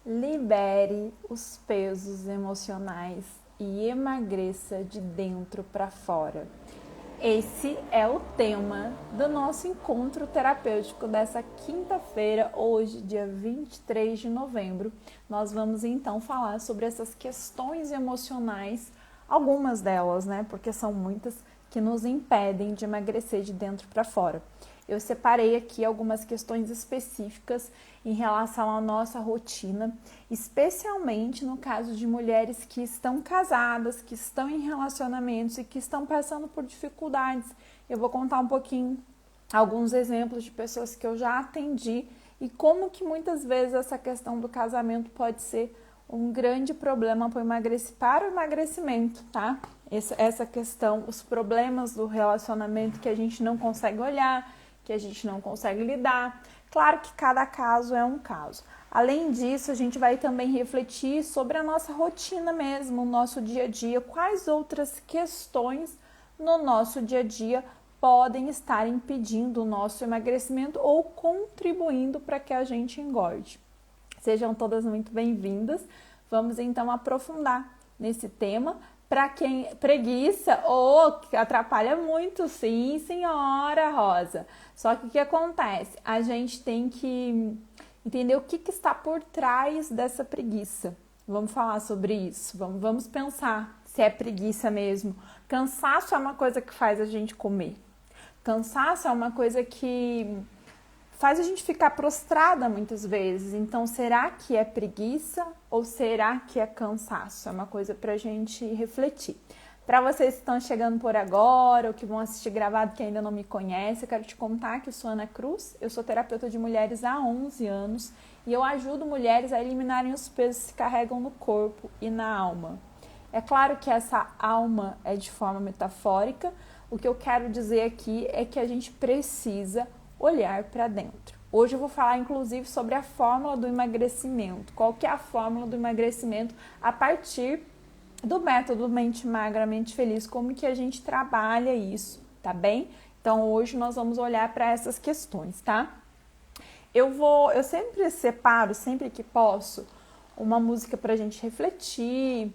Libere os pesos emocionais e emagreça de dentro para fora. Esse é o tema do nosso encontro terapêutico dessa quinta-feira, hoje, dia 23 de novembro. Nós vamos então falar sobre essas questões emocionais, algumas delas, né? Porque são muitas que nos impedem de emagrecer de dentro para fora. Eu separei aqui algumas questões específicas em relação à nossa rotina, especialmente no caso de mulheres que estão casadas, que estão em relacionamentos e que estão passando por dificuldades. Eu vou contar um pouquinho, alguns exemplos de pessoas que eu já atendi e como que muitas vezes essa questão do casamento pode ser um grande problema para o emagrecimento, tá? Essa questão, os problemas do relacionamento que a gente não consegue olhar, que a gente não consegue lidar. Claro que cada caso é um caso. Além disso, a gente vai também refletir sobre a nossa rotina mesmo, o nosso dia a dia, quais outras questões no nosso dia a dia podem estar impedindo o nosso emagrecimento ou contribuindo para que a gente engorde. Sejam todas muito bem-vindas. Vamos então aprofundar nesse tema. Para quem preguiça ou que atrapalha muito, sim, senhora Rosa. Só que o que acontece? A gente tem que entender o que está por trás dessa preguiça. Vamos falar sobre isso. Vamos pensar se é preguiça mesmo. Cansaço é uma coisa que faz a gente comer. Cansaço é uma coisa que faz a gente ficar prostrada muitas vezes. Então, será que é preguiça ou será que é cansaço? É uma coisa pra gente refletir. Para vocês que estão chegando por agora ou que vão assistir gravado que ainda não me conhecem, eu quero te contar que eu sou Ana Cruz, eu sou terapeuta de mulheres há 11 anos e eu ajudo mulheres a eliminarem os pesos que se carregam no corpo e na alma. É claro que essa alma é de forma metafórica. O que eu quero dizer aqui é que a gente precisa olhar para dentro. Hoje eu vou falar inclusive sobre a fórmula do emagrecimento. Qual que é a fórmula do emagrecimento a partir do método Mente Magra, Mente Feliz, como que a gente trabalha isso, tá bem? Então hoje nós vamos olhar para essas questões, tá? Eu sempre separo, sempre que posso, uma música para a gente refletir,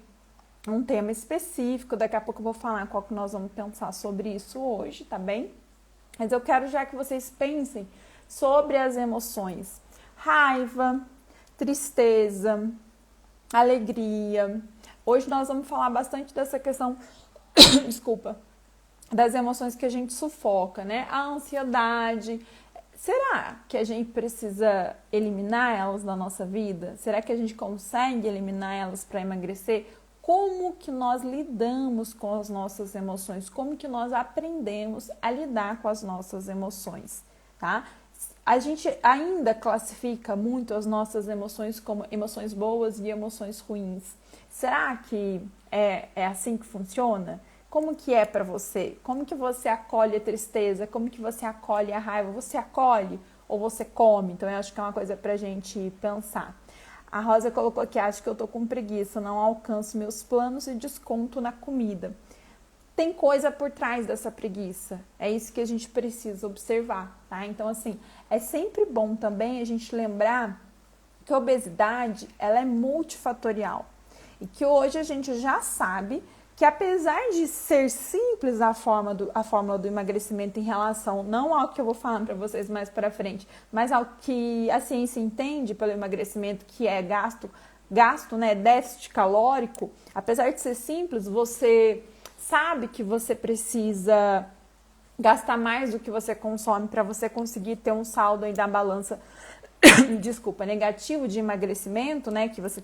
um tema específico. Daqui a pouco eu vou falar qual que nós vamos pensar sobre isso hoje, tá bem? Mas eu quero já que vocês pensem sobre as emoções. Raiva, tristeza, alegria. Hoje nós vamos falar bastante dessa questão, desculpa, das emoções que a gente sufoca, né? A ansiedade. Será que a gente precisa eliminar elas da nossa vida? Será que a gente consegue eliminar elas para emagrecer? Como que nós lidamos com as nossas emoções? Como que nós aprendemos a lidar com as nossas emoções, tá? A gente ainda classifica muito as nossas emoções como emoções boas e emoções ruins. Será que é assim que funciona? Como que é para você? Como que você acolhe a tristeza? Como que você acolhe a raiva? Você acolhe ou você come? Então eu acho que é uma coisa pra gente pensar. A Rosa colocou aqui, acho que eu tô com preguiça, não alcanço meus planos e desconto na comida. Tem coisa por trás dessa preguiça, é isso que a gente precisa observar, tá? Então, assim, é sempre bom também a gente lembrar que a obesidade, ela é multifatorial e que hoje a gente já sabe que apesar de ser simples a fórmula do emagrecimento em relação, não ao que eu vou falar para vocês mais para frente, mas ao que a ciência entende pelo emagrecimento, que é gasto, né, déficit calórico, apesar de ser simples, você sabe que você precisa gastar mais do que você consome para você conseguir ter um saldo aí da balança desculpa, negativo de emagrecimento, né, que você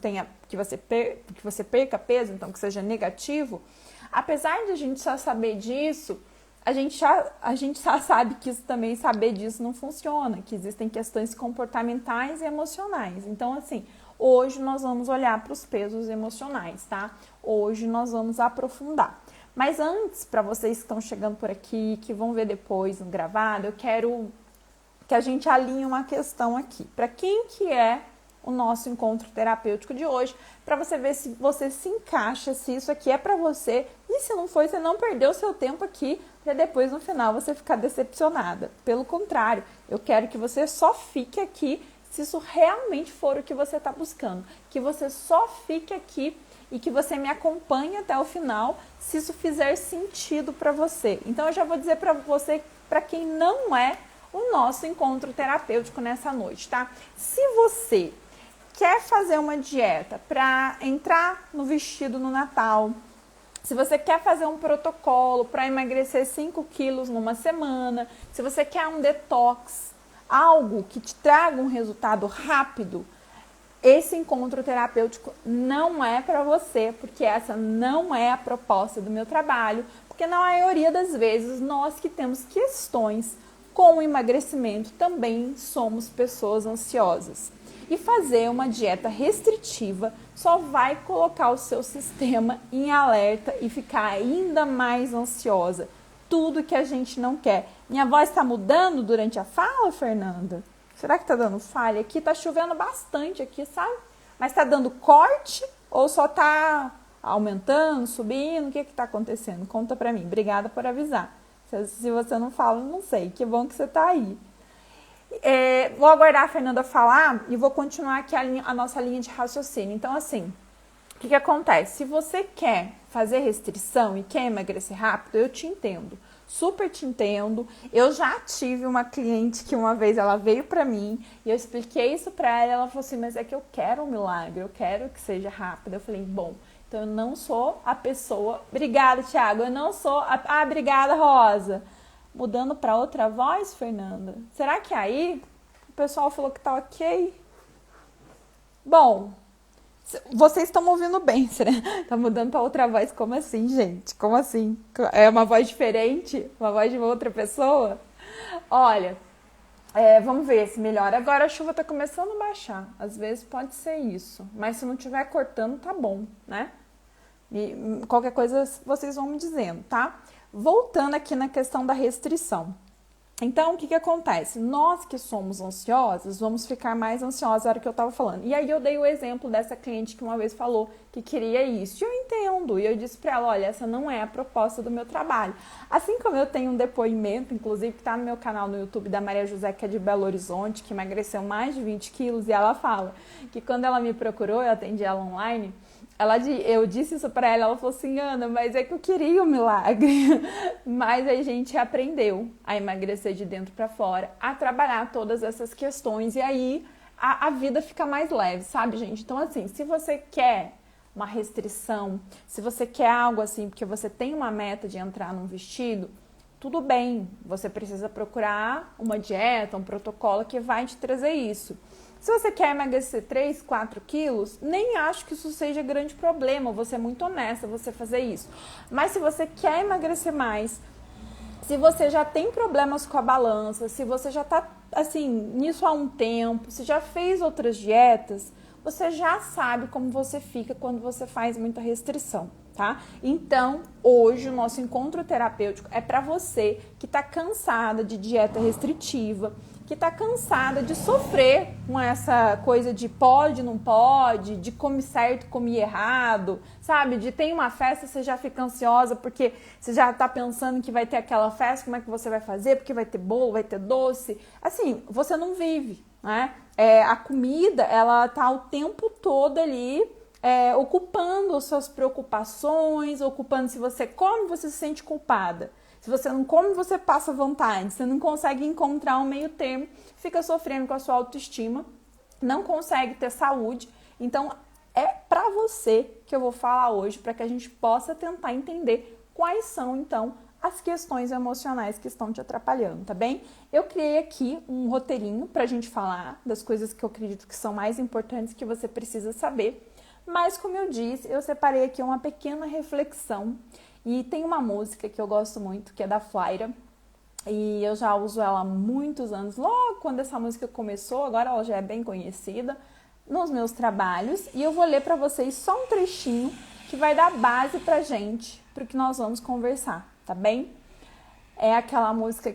perca peso, então que seja negativo. Apesar de a gente já saber disso, a gente já sabe que isso também, saber disso não funciona, que existem questões comportamentais e emocionais. Então, assim, hoje nós vamos olhar para os pesos emocionais, tá? Hoje nós vamos aprofundar. Mas antes, para vocês que estão chegando por aqui, que vão ver depois no gravado, eu quero que a gente alinhe uma questão aqui. Para quem que é o nosso encontro terapêutico de hoje, para você ver se você se encaixa, se isso aqui é para você, e se não foi, você não perdeu seu tempo aqui, para depois no final você ficar decepcionada. Pelo contrário, eu quero que você só fique aqui se isso realmente for o que você está buscando, que você só fique aqui e que você me acompanhe até o final, se isso fizer sentido para você. Então eu já vou dizer para você, para quem não é o nosso encontro terapêutico nessa noite, tá? Se você quer fazer uma dieta para entrar no vestido no Natal, se você quer fazer um protocolo para emagrecer 5 quilos numa semana, se você quer um detox, algo que te traga um resultado rápido, esse encontro terapêutico não é para você, porque essa não é a proposta do meu trabalho, porque na maioria das vezes nós que temos questões com o emagrecimento também somos pessoas ansiosas. E fazer uma dieta restritiva só vai colocar o seu sistema em alerta e ficar ainda mais ansiosa. Tudo que a gente não quer. Minha voz está mudando durante a fala, Fernanda? Será que tá dando falha? Aqui tá chovendo bastante aqui, sabe? Mas tá dando corte ou só tá aumentando, subindo? O que que tá acontecendo? Conta pra mim. Obrigada por avisar. Se você não fala, não sei. Que bom que você tá aí. Vou aguardar a Fernanda falar e vou continuar aqui a nossa linha de raciocínio. Então, assim, o que acontece? Se você quer fazer restrição e quer emagrecer rápido, eu te entendo. Super te entendo. Eu já tive uma cliente que uma vez ela veio pra mim e eu expliquei isso pra ela. Ela falou assim, mas é que eu quero um milagre, eu quero que seja rápido. Eu falei, bom, então eu não sou a pessoa... Obrigada, Thiago. Eu não sou... obrigada, Rosa. Mudando pra outra voz, Fernanda? Será que aí o pessoal falou que tá ok? Bom... Vocês estão ouvindo bem, né? Tá mudando para outra voz, como assim, gente? Como assim? É uma voz diferente? Uma voz de uma outra pessoa? Olha, vamos ver se melhora. Agora a chuva tá começando a baixar. Às vezes pode ser isso. Mas se não estiver cortando, tá bom, né? E qualquer coisa vocês vão me dizendo, tá? Voltando aqui na questão da restrição. Então, o que acontece? Nós que somos ansiosas, vamos ficar mais ansiosas na hora que eu estava falando. E aí eu dei o exemplo dessa cliente que uma vez falou que queria isso. E eu entendo. E eu disse para ela, olha, essa não é a proposta do meu trabalho. Assim como eu tenho um depoimento, inclusive, que está no meu canal no YouTube, da Maria José, que é de Belo Horizonte, que emagreceu mais de 20 quilos. E ela fala que quando ela me procurou, eu atendi ela online... Eu disse isso pra ela falou assim, Ana, mas é que eu queria um milagre. Mas a gente aprendeu a emagrecer de dentro pra fora, a trabalhar todas essas questões e aí a vida fica mais leve, sabe, gente? Então, assim, se você quer uma restrição, se você quer algo assim, porque você tem uma meta de entrar num vestido, tudo bem, você precisa procurar uma dieta, um protocolo que vai te trazer isso. Se você quer emagrecer 3, 4 quilos, nem acho que isso seja grande problema, você é muito honesta você fazer isso. Mas se você quer emagrecer mais, se você já tem problemas com a balança, se você já tá assim, nisso há um tempo, se já fez outras dietas, você já sabe como você fica quando você faz muita restrição, tá? Então, hoje o nosso encontro terapêutico é para você que tá cansada de dieta restritiva, que tá cansada de sofrer com essa coisa de pode, não pode, de come certo, come errado, sabe? De tem uma festa, você já fica ansiosa porque você já tá pensando que vai ter aquela festa, como é que você vai fazer, porque vai ter bolo, vai ter doce. Assim, você não vive, né? A comida, ela tá o tempo todo ali ocupando as suas preocupações, ocupando se você come, você se sente culpada. Se você não come, você passa vontade, você não consegue encontrar um meio termo, fica sofrendo com a sua autoestima, não consegue ter saúde. Então, é para você que eu vou falar hoje, para que a gente possa tentar entender quais são, então, as questões emocionais que estão te atrapalhando, tá bem? Eu criei aqui um roteirinho para a gente falar das coisas que eu acredito que são mais importantes que você precisa saber, mas, como eu disse, eu separei aqui uma pequena reflexão. E tem uma música que eu gosto muito, que é da Flyra, e eu já uso ela há muitos anos, logo quando essa música começou, agora ela já é bem conhecida, nos meus trabalhos, e eu vou ler para vocês só um trechinho que vai dar base pra gente, pro que nós vamos conversar, tá bem? É aquela música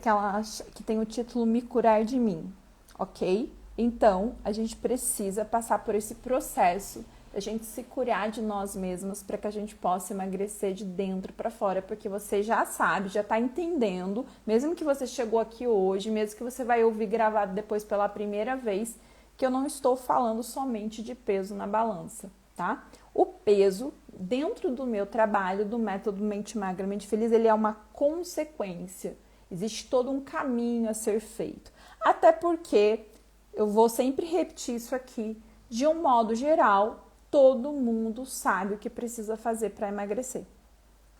que tem o título Me Curar de Mim, ok? Então, a gente precisa passar por esse processo a gente se curar de nós mesmos para que a gente possa emagrecer de dentro para fora, porque você já sabe, já está entendendo, mesmo que você chegou aqui hoje, mesmo que você vai ouvir gravado depois pela primeira vez, porque eu não estou falando somente de peso na balança, tá? O peso, dentro do meu trabalho, do método Mente Magra, Mente Feliz, ele é uma consequência. Existe todo um caminho a ser feito. Até porque, eu vou sempre repetir isso aqui, de um modo geral, todo mundo sabe o que precisa fazer para emagrecer,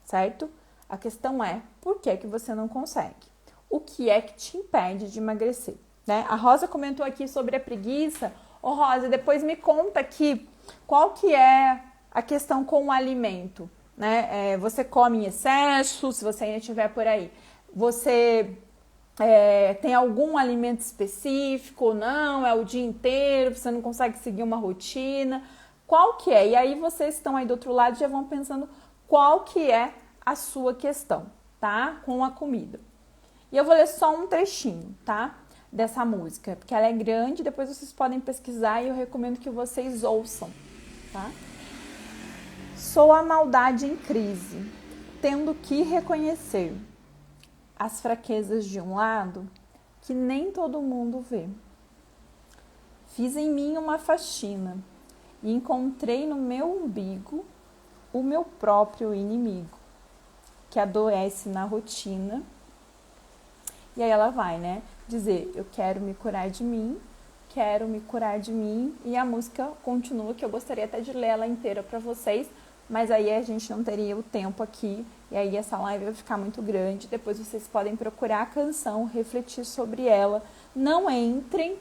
certo? A questão é, por que que você não consegue? O que é que te impede de emagrecer? Né? A Rosa comentou aqui sobre a preguiça. Ô Rosa, depois me conta aqui qual que é a questão com o alimento, né? Você come em excesso, se você ainda estiver por aí. Você tem algum alimento específico ou não? É o dia inteiro, você não consegue seguir uma rotina? Qual que é? E aí vocês estão aí do outro lado já vão pensando qual que é a sua questão, tá? Com a comida. E eu vou ler só um trechinho, tá? Dessa música, porque ela é grande, depois vocês podem pesquisar e eu recomendo que vocês ouçam, tá? Sou a maldade em crise, tendo que reconhecer as fraquezas de um lado que nem todo mundo vê. Fiz em mim uma faxina e encontrei no meu umbigo o meu próprio inimigo, que adoece na rotina. E aí ela vai, né, dizer, eu quero me curar de mim, e a música continua, que eu gostaria até de ler ela inteira para vocês, mas aí a gente não teria o tempo aqui, e aí essa live vai ficar muito grande, depois vocês podem procurar a canção, refletir sobre ela, não entrem,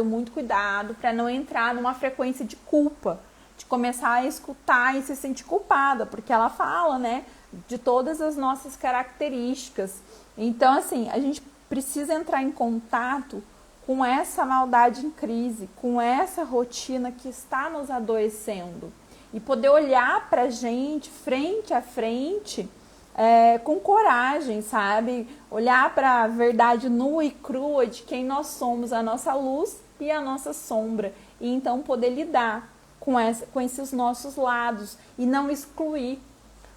muito cuidado, para não entrar numa frequência de culpa, de começar a escutar e se sentir culpada, porque ela fala, né, de todas as nossas características. Então, assim, a gente precisa entrar em contato com essa maldade em crise, com essa rotina que está nos adoecendo e poder olhar pra gente frente a frente com coragem, sabe? Olhar para a verdade nua e crua de quem nós somos, a nossa luz e a nossa sombra, e então poder lidar com esses nossos lados e não excluir,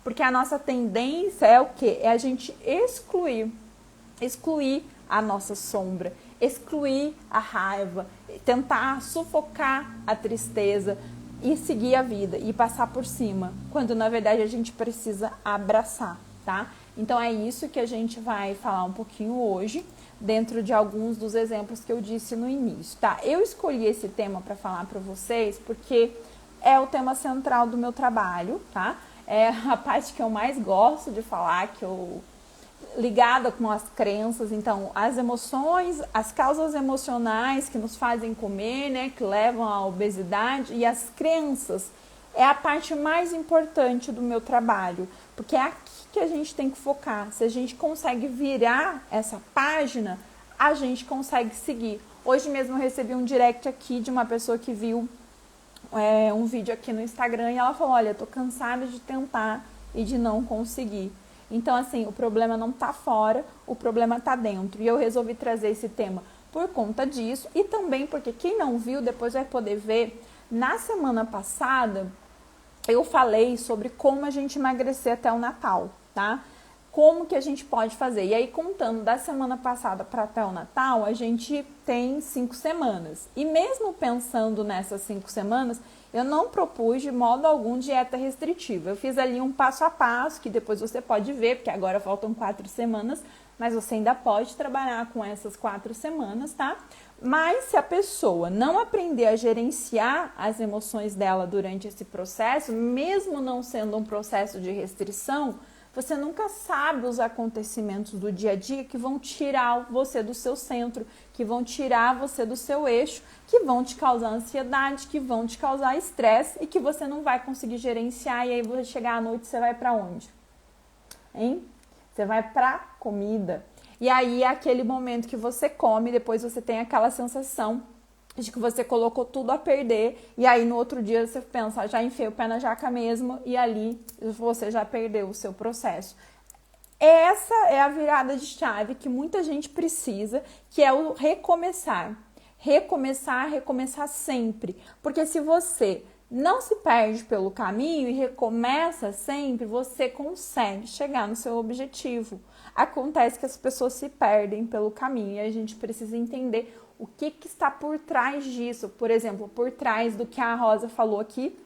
porque a nossa tendência é o quê? É a gente excluir a nossa sombra, excluir a raiva, tentar sufocar a tristeza e seguir a vida e passar por cima, quando na verdade a gente precisa abraçar, tá? Então é isso que a gente vai falar um pouquinho hoje, dentro de alguns dos exemplos que eu disse no início, tá? Eu escolhi esse tema para falar para vocês porque é o tema central do meu trabalho, tá? É a parte que eu mais gosto de falar, que eu ligada com as crenças. Então, as emoções, as causas emocionais que nos fazem comer, né, que levam à obesidade, e as crenças é a parte mais importante do meu trabalho, porque é aqui que a gente tem que focar. Se a gente consegue virar essa página, a gente consegue seguir. Hoje mesmo eu recebi um direct aqui de uma pessoa que viu um vídeo aqui no Instagram e ela falou, olha, tô cansada de tentar e de não conseguir. Então, assim, o problema não tá fora, o problema tá dentro. E eu resolvi trazer esse tema por conta disso e também porque quem não viu depois vai poder ver. Na semana passada, eu falei sobre como a gente emagrecer até o Natal, tá? Como que a gente pode fazer? E aí, contando da semana passada para até o Natal, a gente tem 5 semanas. E mesmo pensando nessas 5 semanas, eu não propus de modo algum dieta restritiva. Eu fiz ali um passo a passo, que depois você pode ver, porque agora faltam 4 semanas, mas você ainda pode trabalhar com essas 4 semanas, tá? Mas se a pessoa não aprender a gerenciar as emoções dela durante esse processo, mesmo não sendo um processo de restrição, você nunca sabe os acontecimentos do dia a dia que vão tirar você do seu centro, que vão tirar você do seu eixo, que vão te causar ansiedade, que vão te causar estresse e que você não vai conseguir gerenciar. E aí você chegar à noite, você vai para onde? Hein? Você vai para comida. E aí é aquele momento que você come, depois você tem aquela sensação de que você colocou tudo a perder, e aí no outro dia você pensa, já enfiei o pé na jaca mesmo, e ali você já perdeu o seu processo. Essa é a virada de chave que muita gente precisa, que é o recomeçar. Recomeçar sempre. Porque se você não se perde pelo caminho e recomeça sempre, você consegue chegar no seu objetivo. Acontece que as pessoas se perdem pelo caminho e a gente precisa entender O que está por trás disso? Por exemplo, por trás do que a Rosa falou aqui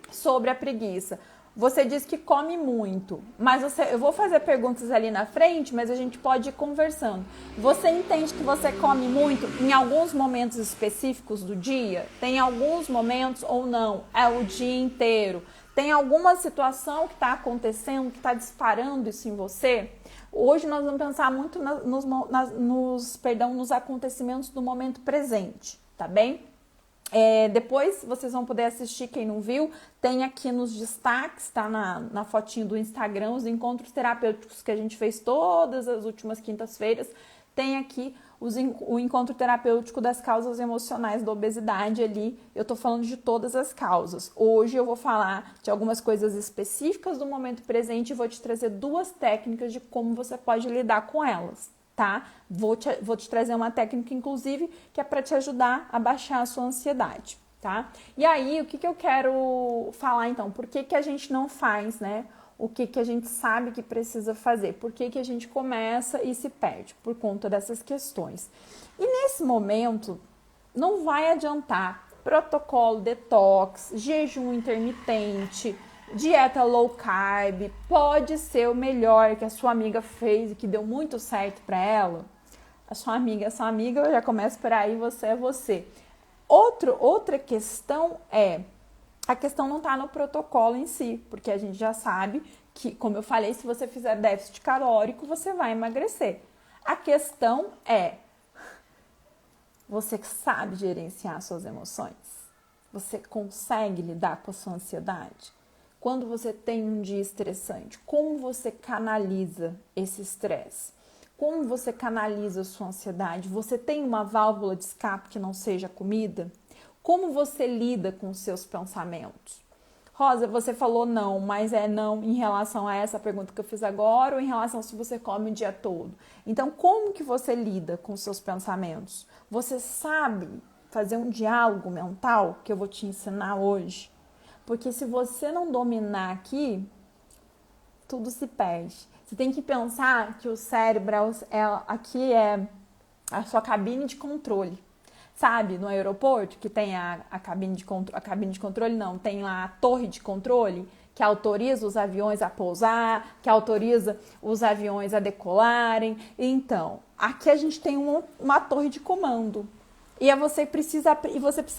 sobre a preguiça. Você diz que come muito, mas eu vou fazer perguntas ali na frente, mas a gente pode ir conversando. Você entende que você come muito em alguns momentos específicos do dia? Tem alguns momentos ou não? É o dia inteiro? Tem alguma situação que está acontecendo, que está disparando isso em você? Hoje nós vamos pensar muito nos acontecimentos do momento presente, tá bem? Depois vocês vão poder assistir, quem não viu, tem aqui nos destaques, tá na fotinho do Instagram, os encontros terapêuticos que a gente fez todas as últimas quintas-feiras, tem aqui o encontro terapêutico das causas emocionais da obesidade ali, eu tô falando de todas as causas. Hoje eu vou falar de algumas coisas específicas do momento presente e vou te trazer 2 técnicas de como você pode lidar com elas. Tá? Vou te trazer uma técnica, inclusive, que é para te ajudar a baixar a sua ansiedade, tá? E aí, o que eu quero falar, então? Por que a gente não faz, né? O que a gente sabe que precisa fazer? Por que a gente começa e se perde? Por conta dessas questões. E nesse momento, não vai adiantar protocolo detox, jejum intermitente, dieta low carb, pode ser o melhor que a sua amiga fez e que deu muito certo para ela. A sua amiga, eu já começo por aí, você é você. Outra questão a questão não está no protocolo em si, porque a gente já sabe que, como eu falei, se você fizer déficit calórico, você vai emagrecer. A questão você sabe gerenciar suas emoções? Você consegue lidar com a sua ansiedade? Quando você tem um dia estressante, como você canaliza esse estresse? Como você canaliza a sua ansiedade? Você tem uma válvula de escape que não seja a comida? Como você lida com os seus pensamentos? Rosa, você falou não, mas é não em relação a essa pergunta que eu fiz agora ou em relação se você come o dia todo? Então, como que você lida com os seus pensamentos? Você sabe fazer um diálogo mental que eu vou te ensinar hoje? Porque se você não dominar aqui, tudo se perde. Você tem que pensar que o cérebro aqui é a sua cabine de controle. Sabe, no aeroporto que tem a cabine de controle, não, tem lá a torre de controle que autoriza os aviões a pousar, que autoriza os aviões a decolarem. Então, aqui a gente tem uma torre de comando. E você precisa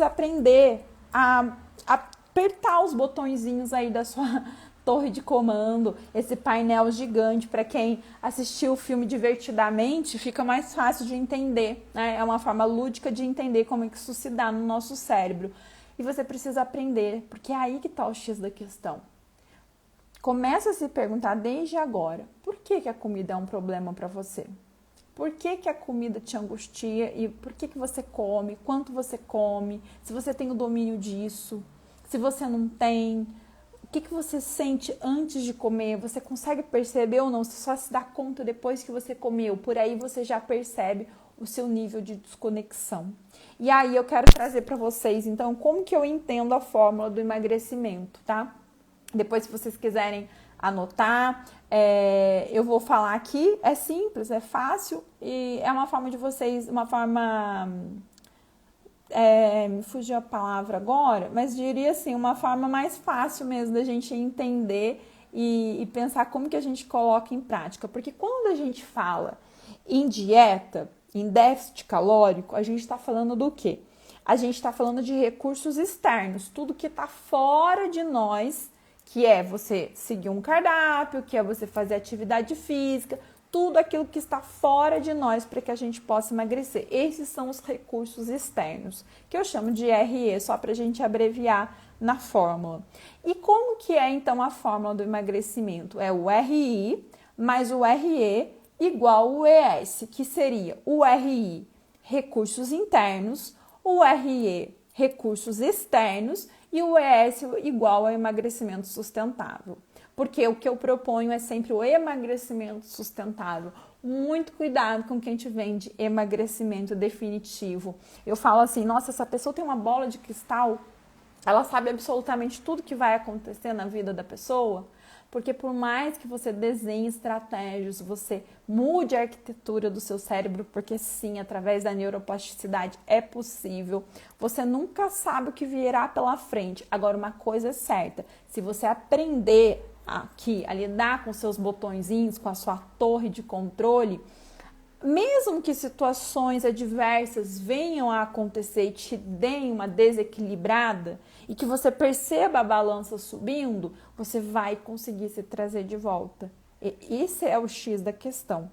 aprender a apertar os botõezinhos aí da sua torre de comando, esse painel gigante. Para quem assistiu o filme Divertidamente, fica mais fácil de entender, né? É uma forma lúdica de entender como é que isso se dá no nosso cérebro. E você precisa aprender, porque é aí que está o X da questão. Começa a se perguntar desde agora, por que a comida é um problema para você? Por que a comida te angustia e por que você come, quanto você come, se você tem o domínio disso, se você não tem, o que você sente antes de comer, você consegue perceber ou não, você só se dá conta depois que você comeu, por aí você já percebe o seu nível de desconexão. E aí eu quero trazer para vocês, então, como que eu entendo a fórmula do emagrecimento, tá? Depois, se vocês quiserem anotar, eu vou falar aqui, é simples, é fácil e é uma forma de vocês, uma forma... me fugiu a palavra agora, mas diria assim, uma forma mais fácil mesmo da gente entender e pensar como que a gente coloca em prática. Porque quando a gente fala em dieta, em déficit calórico, a gente está falando do quê? A gente está falando de recursos externos, tudo que está fora de nós, que é você seguir um cardápio, que é você fazer atividade física, tudo aquilo que está fora de nós para que a gente possa emagrecer. Esses são os recursos externos, que eu chamo de RE, só para a gente abreviar na fórmula. E como que é, então, a fórmula do emagrecimento? É o RI mais o RE igual o ES, que seria o RI, recursos internos, o RE, recursos externos, e o ES igual ao emagrecimento sustentável. Porque o que eu proponho é sempre o emagrecimento sustentável. Muito cuidado com quem te vende emagrecimento definitivo. Eu falo assim, nossa, essa pessoa tem uma bola de cristal, ela sabe absolutamente tudo que vai acontecer na vida da pessoa. Porque por mais que você desenhe estratégias, você mude a arquitetura do seu cérebro, porque sim, através da neuroplasticidade é possível, você nunca sabe o que virá pela frente. Agora, uma coisa é certa, se você aprender aqui a lidar com seus botõezinhos, com a sua torre de controle, mesmo que situações adversas venham a acontecer e te deem uma desequilibrada e que você perceba a balança subindo, você vai conseguir se trazer de volta. E esse é o X da questão.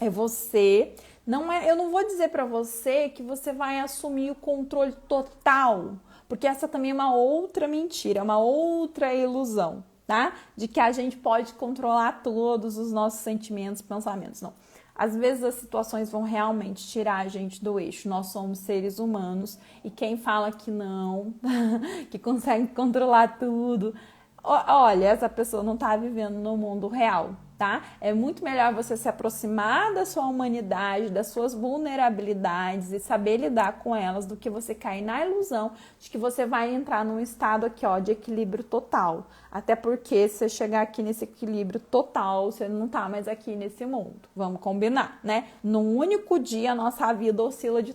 É você, eu não vou dizer para você que você vai assumir o controle total, porque essa também é uma outra mentira, uma outra ilusão, tá? De que a gente pode controlar todos os nossos sentimentos, pensamentos, não. Às vezes as situações vão realmente tirar a gente do eixo. Nós somos seres humanos e quem fala que não, que consegue controlar tudo, olha, essa pessoa não está vivendo no mundo real, tá? É muito melhor você se aproximar da sua humanidade, das suas vulnerabilidades e saber lidar com elas do que você cair na ilusão de que você vai entrar num estado aqui, ó, de equilíbrio total. Até porque se você chegar aqui nesse equilíbrio total, você não tá mais aqui nesse mundo. Vamos combinar, né? Num único dia a nossa vida oscila de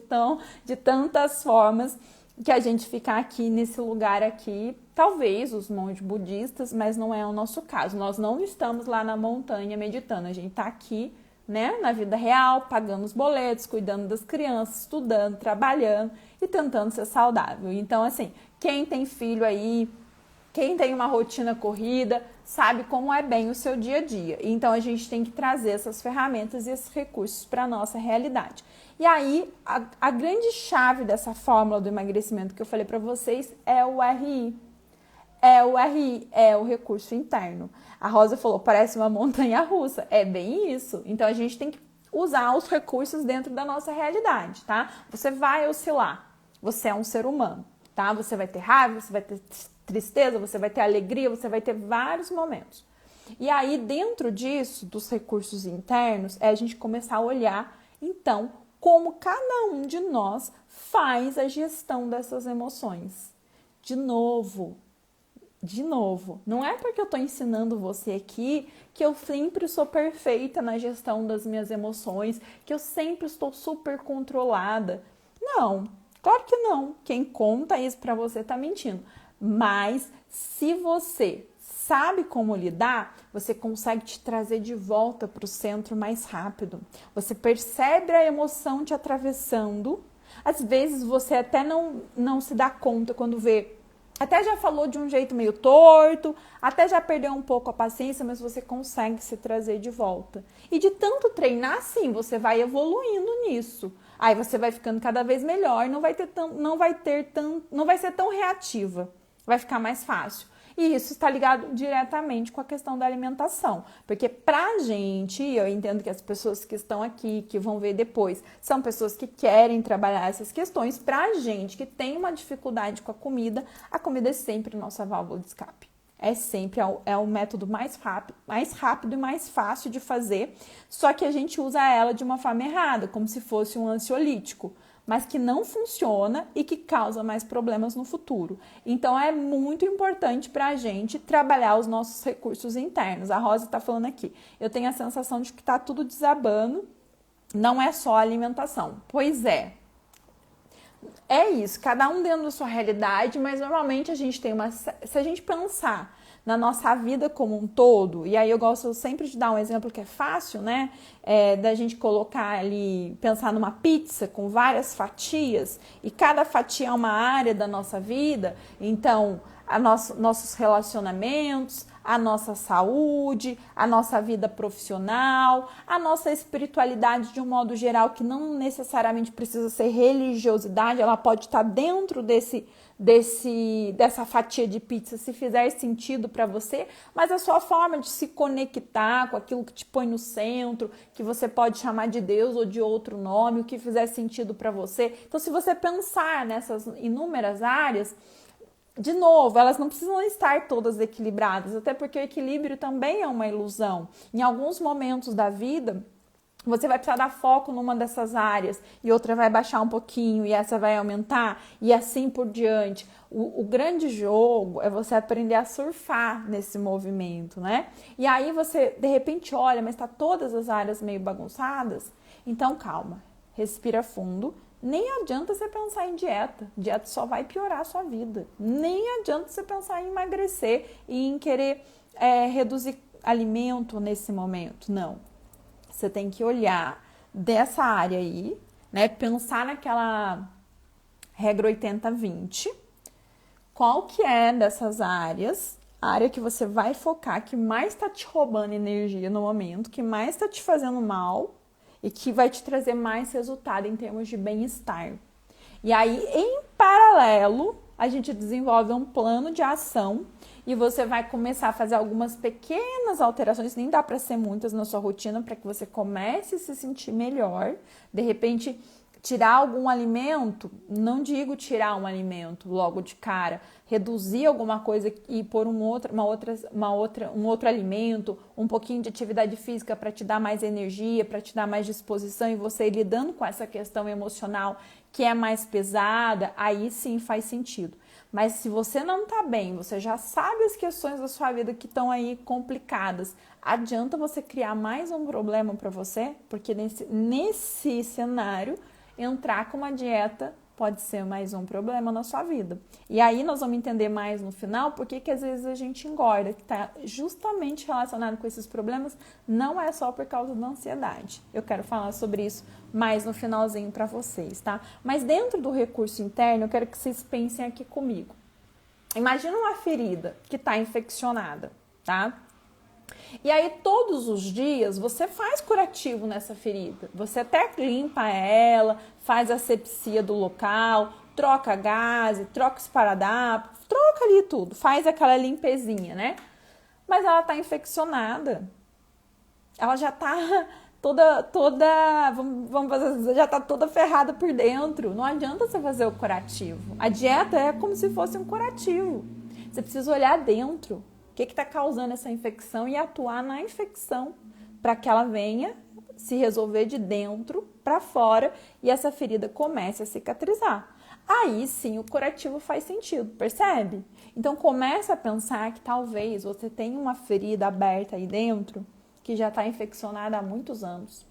tantas formas que a gente fica aqui nesse lugar aqui, talvez os monges budistas, mas não é o nosso caso. Nós não estamos lá na montanha meditando, a gente está aqui, né, na vida real, pagando os boletos, cuidando das crianças, estudando, trabalhando e tentando ser saudável. Então, assim, quem tem filho aí, quem tem uma rotina corrida, sabe como é bem o seu dia a dia. Então, a gente tem que trazer essas ferramentas e esses recursos para a nossa realidade. E aí, a grande chave dessa fórmula do emagrecimento que eu falei para vocês é o RI. É o recurso interno. A Rosa falou, parece uma montanha-russa. É bem isso. Então, a gente tem que usar os recursos dentro da nossa realidade, tá? Você vai oscilar. Você é um ser humano, tá? Você vai ter raiva, você vai ter tristeza, você vai ter alegria, você vai ter vários momentos. E aí, dentro disso, dos recursos internos, é a gente começar a olhar, então, como cada um de nós faz a gestão dessas emoções. De novo, não é porque eu estou ensinando você aqui que eu sempre sou perfeita na gestão das minhas emoções, que eu sempre estou super controlada. Não, claro que não. Quem conta isso para você está mentindo. Mas se você sabe como lidar, você consegue te trazer de volta para o centro mais rápido. Você percebe a emoção te atravessando. Às vezes você até não se dá conta quando vê. Até já falou de um jeito meio torto, até já perdeu um pouco a paciência, mas você consegue se trazer de volta. E de tanto treinar, sim, você vai evoluindo nisso. Aí você vai ficando cada vez melhor, não vai ser tão reativa. Vai ficar mais fácil. E isso está ligado diretamente com a questão da alimentação. Porque pra gente, eu entendo que as pessoas que estão aqui, que vão ver depois, são pessoas que querem trabalhar essas questões. Pra gente que tem uma dificuldade com a comida é sempre nossa válvula de escape. É sempre o método mais rápido e mais fácil de fazer. Só que a gente usa ela de uma forma errada, como se fosse um ansiolítico, mas que não funciona e que causa mais problemas no futuro. Então, é muito importante para a gente trabalhar os nossos recursos internos. A Rosa está falando aqui, eu tenho a sensação de que está tudo desabando, não é só a alimentação. Pois é isso, cada um dentro da sua realidade, mas normalmente a gente tem se a gente pensar na nossa vida como um todo, e aí eu gosto sempre de dar um exemplo que é fácil, né? Da gente colocar ali, pensar numa pizza com várias fatias, e cada fatia é uma área da nossa vida, então nossos relacionamentos, a nossa saúde, a nossa vida profissional, a nossa espiritualidade de um modo geral, que não necessariamente precisa ser religiosidade, ela pode estar dentro dessa fatia de pizza, se fizer sentido para você, mas a sua forma de se conectar com aquilo que te põe no centro, que você pode chamar de Deus ou de outro nome, o que fizer sentido para você. Então, se você pensar nessas inúmeras áreas, de novo, elas não precisam estar todas equilibradas, até porque o equilíbrio também é uma ilusão. Em alguns momentos da vida, Você vai precisar dar foco numa dessas áreas e outra vai baixar um pouquinho e essa vai aumentar e assim por diante. O grande jogo é você aprender a surfar nesse movimento, né? E aí você, de repente, olha, mas tá todas as áreas meio bagunçadas. Então, calma, respira fundo. Nem adianta você pensar em dieta. Dieta só vai piorar a sua vida. Nem adianta você pensar em emagrecer e em querer reduzir alimento nesse momento. Não. Você tem que olhar dessa área aí, né? Pensar naquela regra 80-20. Qual que é dessas áreas, a área que você vai focar, que mais está te roubando energia no momento, que mais está te fazendo mal e que vai te trazer mais resultado em termos de bem-estar. E aí, em paralelo, a gente desenvolve um plano de ação e você vai começar a fazer algumas pequenas alterações, nem dá para ser muitas na sua rotina, para que você comece a se sentir melhor. De repente, tirar algum alimento, não digo tirar um alimento logo de cara, reduzir alguma coisa e pôr um outro alimento, um pouquinho de atividade física para te dar mais energia, para te dar mais disposição e você ir lidando com essa questão emocional que é mais pesada, aí sim faz sentido. Mas se você não tá bem, você já sabe as questões da sua vida que estão aí complicadas, adianta você criar mais um problema para você? Porque nesse cenário, entrar com uma dieta pode ser mais um problema na sua vida. E aí nós vamos entender mais no final porque que às vezes a gente engorda, que está justamente relacionado com esses problemas, não é só por causa da ansiedade. Eu quero falar sobre isso mais no finalzinho para vocês, tá? Mas dentro do recurso interno, eu quero que vocês pensem aqui comigo. Imagina uma ferida que está infeccionada, tá? E aí, todos os dias, você faz curativo nessa ferida. Você até limpa ela, faz asepsia do local, troca gás, troca esparadrapo, troca ali tudo, faz aquela limpezinha, né? Mas ela tá infeccionada. Ela já tá vamos fazer, já tá toda ferrada por dentro. Não adianta você fazer o curativo. A dieta é como se fosse um curativo. Você precisa olhar dentro. O que está causando essa infecção e atuar na infecção para que ela venha se resolver de dentro para fora e essa ferida comece a cicatrizar. Aí sim o curativo faz sentido, percebe? Então começa a pensar que talvez você tenha uma ferida aberta aí dentro que já está infeccionada há muitos anos,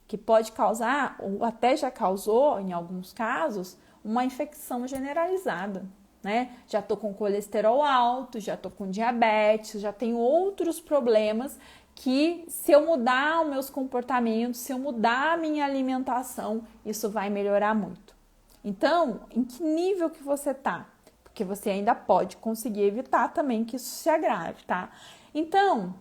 que pode causar, ou até já causou em alguns casos, uma infecção generalizada. Né? Já tô com colesterol alto, já tô com diabetes, já tenho outros problemas que se eu mudar os meus comportamentos, se eu mudar a minha alimentação, isso vai melhorar muito. Então, em que nível que você tá? Porque você ainda pode conseguir evitar também que isso se agrave, tá? Então,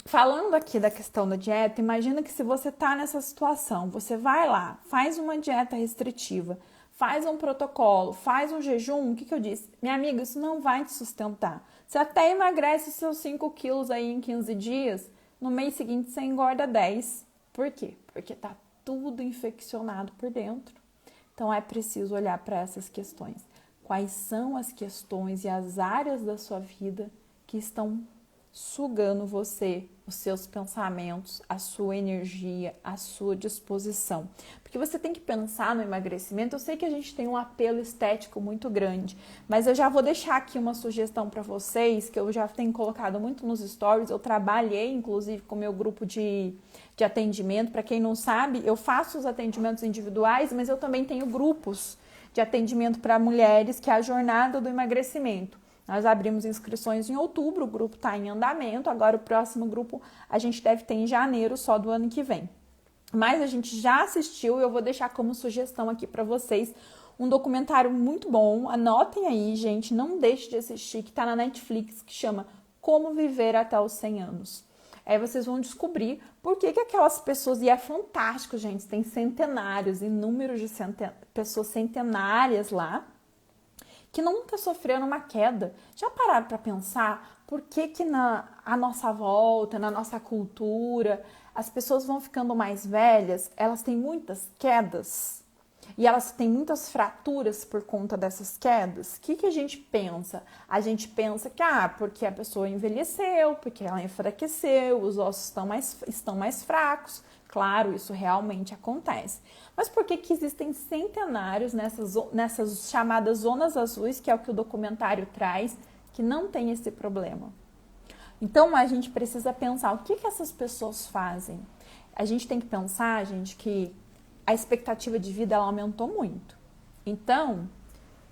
falando aqui da questão da dieta, imagina que se você tá nessa situação, você vai lá, faz uma dieta restritiva, faz um protocolo, faz um jejum, o que eu disse? Minha amiga, isso não vai te sustentar. Você até emagrece seus 5 quilos aí em 15 dias, no mês seguinte você engorda 10. Por quê? Porque tá tudo infeccionado por dentro. Então é preciso olhar para essas questões. Quais são as questões e as áreas da sua vida que estão sugando você, os seus pensamentos, a sua energia, a sua disposição. Porque você tem que pensar no emagrecimento. Eu sei que a gente tem um apelo estético muito grande, mas eu já vou deixar aqui uma sugestão para vocês, que eu já tenho colocado muito nos stories. Eu trabalhei, inclusive, com o meu grupo de atendimento. Para quem não sabe, eu faço os atendimentos individuais, mas eu também tenho grupos de atendimento para mulheres, que é a jornada do emagrecimento. Nós abrimos inscrições em outubro, o grupo está em andamento, agora o próximo grupo a gente deve ter em janeiro, só do ano que vem. Mas a gente já assistiu e eu vou deixar como sugestão aqui para vocês um documentário muito bom, anotem aí, gente, não deixe de assistir, que está na Netflix, que chama Como Viver Até os 100 Anos. Aí vocês vão descobrir por que aquelas pessoas, e é fantástico, gente, tem centenários, inúmeros de pessoas centenárias lá, que nunca sofreram uma queda. Já pararam para pensar por que à nossa volta, na nossa cultura, as pessoas vão ficando mais velhas, elas têm muitas quedas e elas têm muitas fraturas por conta dessas quedas? O que a gente pensa? A gente pensa que, porque a pessoa envelheceu, porque ela enfraqueceu, os ossos estão mais fracos. Claro, isso realmente acontece. Mas por que que existem centenários nessas chamadas zonas azuis, que é o que o documentário traz, que não tem esse problema? Então, a gente precisa pensar o que que essas pessoas fazem. A gente tem que pensar, gente, que a expectativa de vida ela aumentou muito. Então,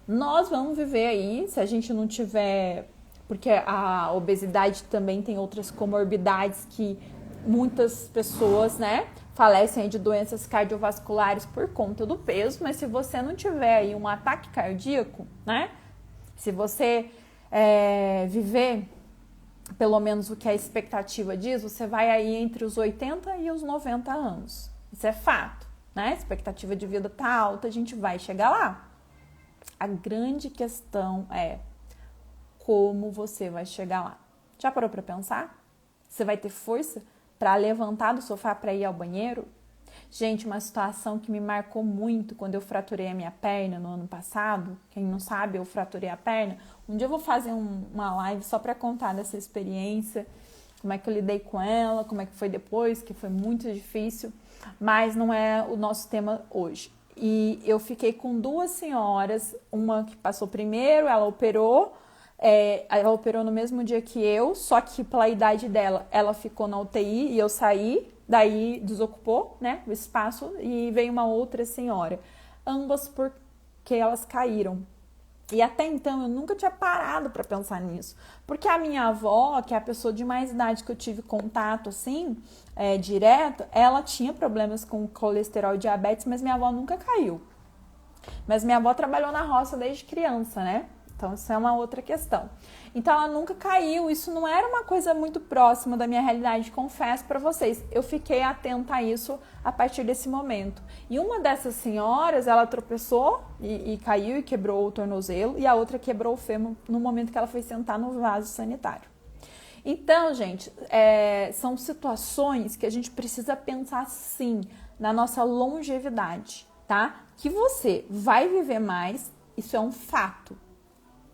nós vamos viver aí, se a gente não tiver... Porque a obesidade também tem outras comorbidades que muitas pessoas, né, falecem de doenças cardiovasculares por conta do peso, mas se você não tiver aí um ataque cardíaco, né, se você viver pelo menos o que a expectativa diz, você vai aí entre os 80 e os 90 anos. Isso é fato, né? A expectativa de vida tá alta, a gente vai chegar lá. A grande questão é como você vai chegar lá. Já parou para pensar? Você vai ter força para levantar do sofá para ir ao banheiro? Gente, uma situação que me marcou muito quando eu fraturei a minha perna no ano passado. Quem não sabe, eu fraturei a perna. Um dia eu vou fazer uma live só para contar dessa experiência, como é que eu lidei com ela, como é que foi depois, que foi muito difícil, mas não é o nosso tema hoje. E eu fiquei com duas senhoras, uma que passou primeiro, ela operou no mesmo dia que eu, só que pela idade dela, ela ficou na UTI e eu saí, daí desocupou, né, o espaço e veio uma outra senhora, ambas porque elas caíram. E até então eu nunca tinha parado para pensar nisso, porque a minha avó, que é a pessoa de mais idade que eu tive contato assim, direto, ela tinha problemas com colesterol e diabetes, mas minha avó nunca caiu. Mas minha avó trabalhou na roça desde criança, né? Então, isso é uma outra questão. Então, ela nunca caiu. Isso não era uma coisa muito próxima da minha realidade, confesso para vocês. Eu fiquei atenta a isso a partir desse momento. E uma dessas senhoras, ela tropeçou e caiu e quebrou o tornozelo. E a outra quebrou o fêmur no momento que ela foi sentar no vaso sanitário. Então, gente, são situações que a gente precisa pensar, sim, na nossa longevidade, tá? Que você vai viver mais, isso é um fato.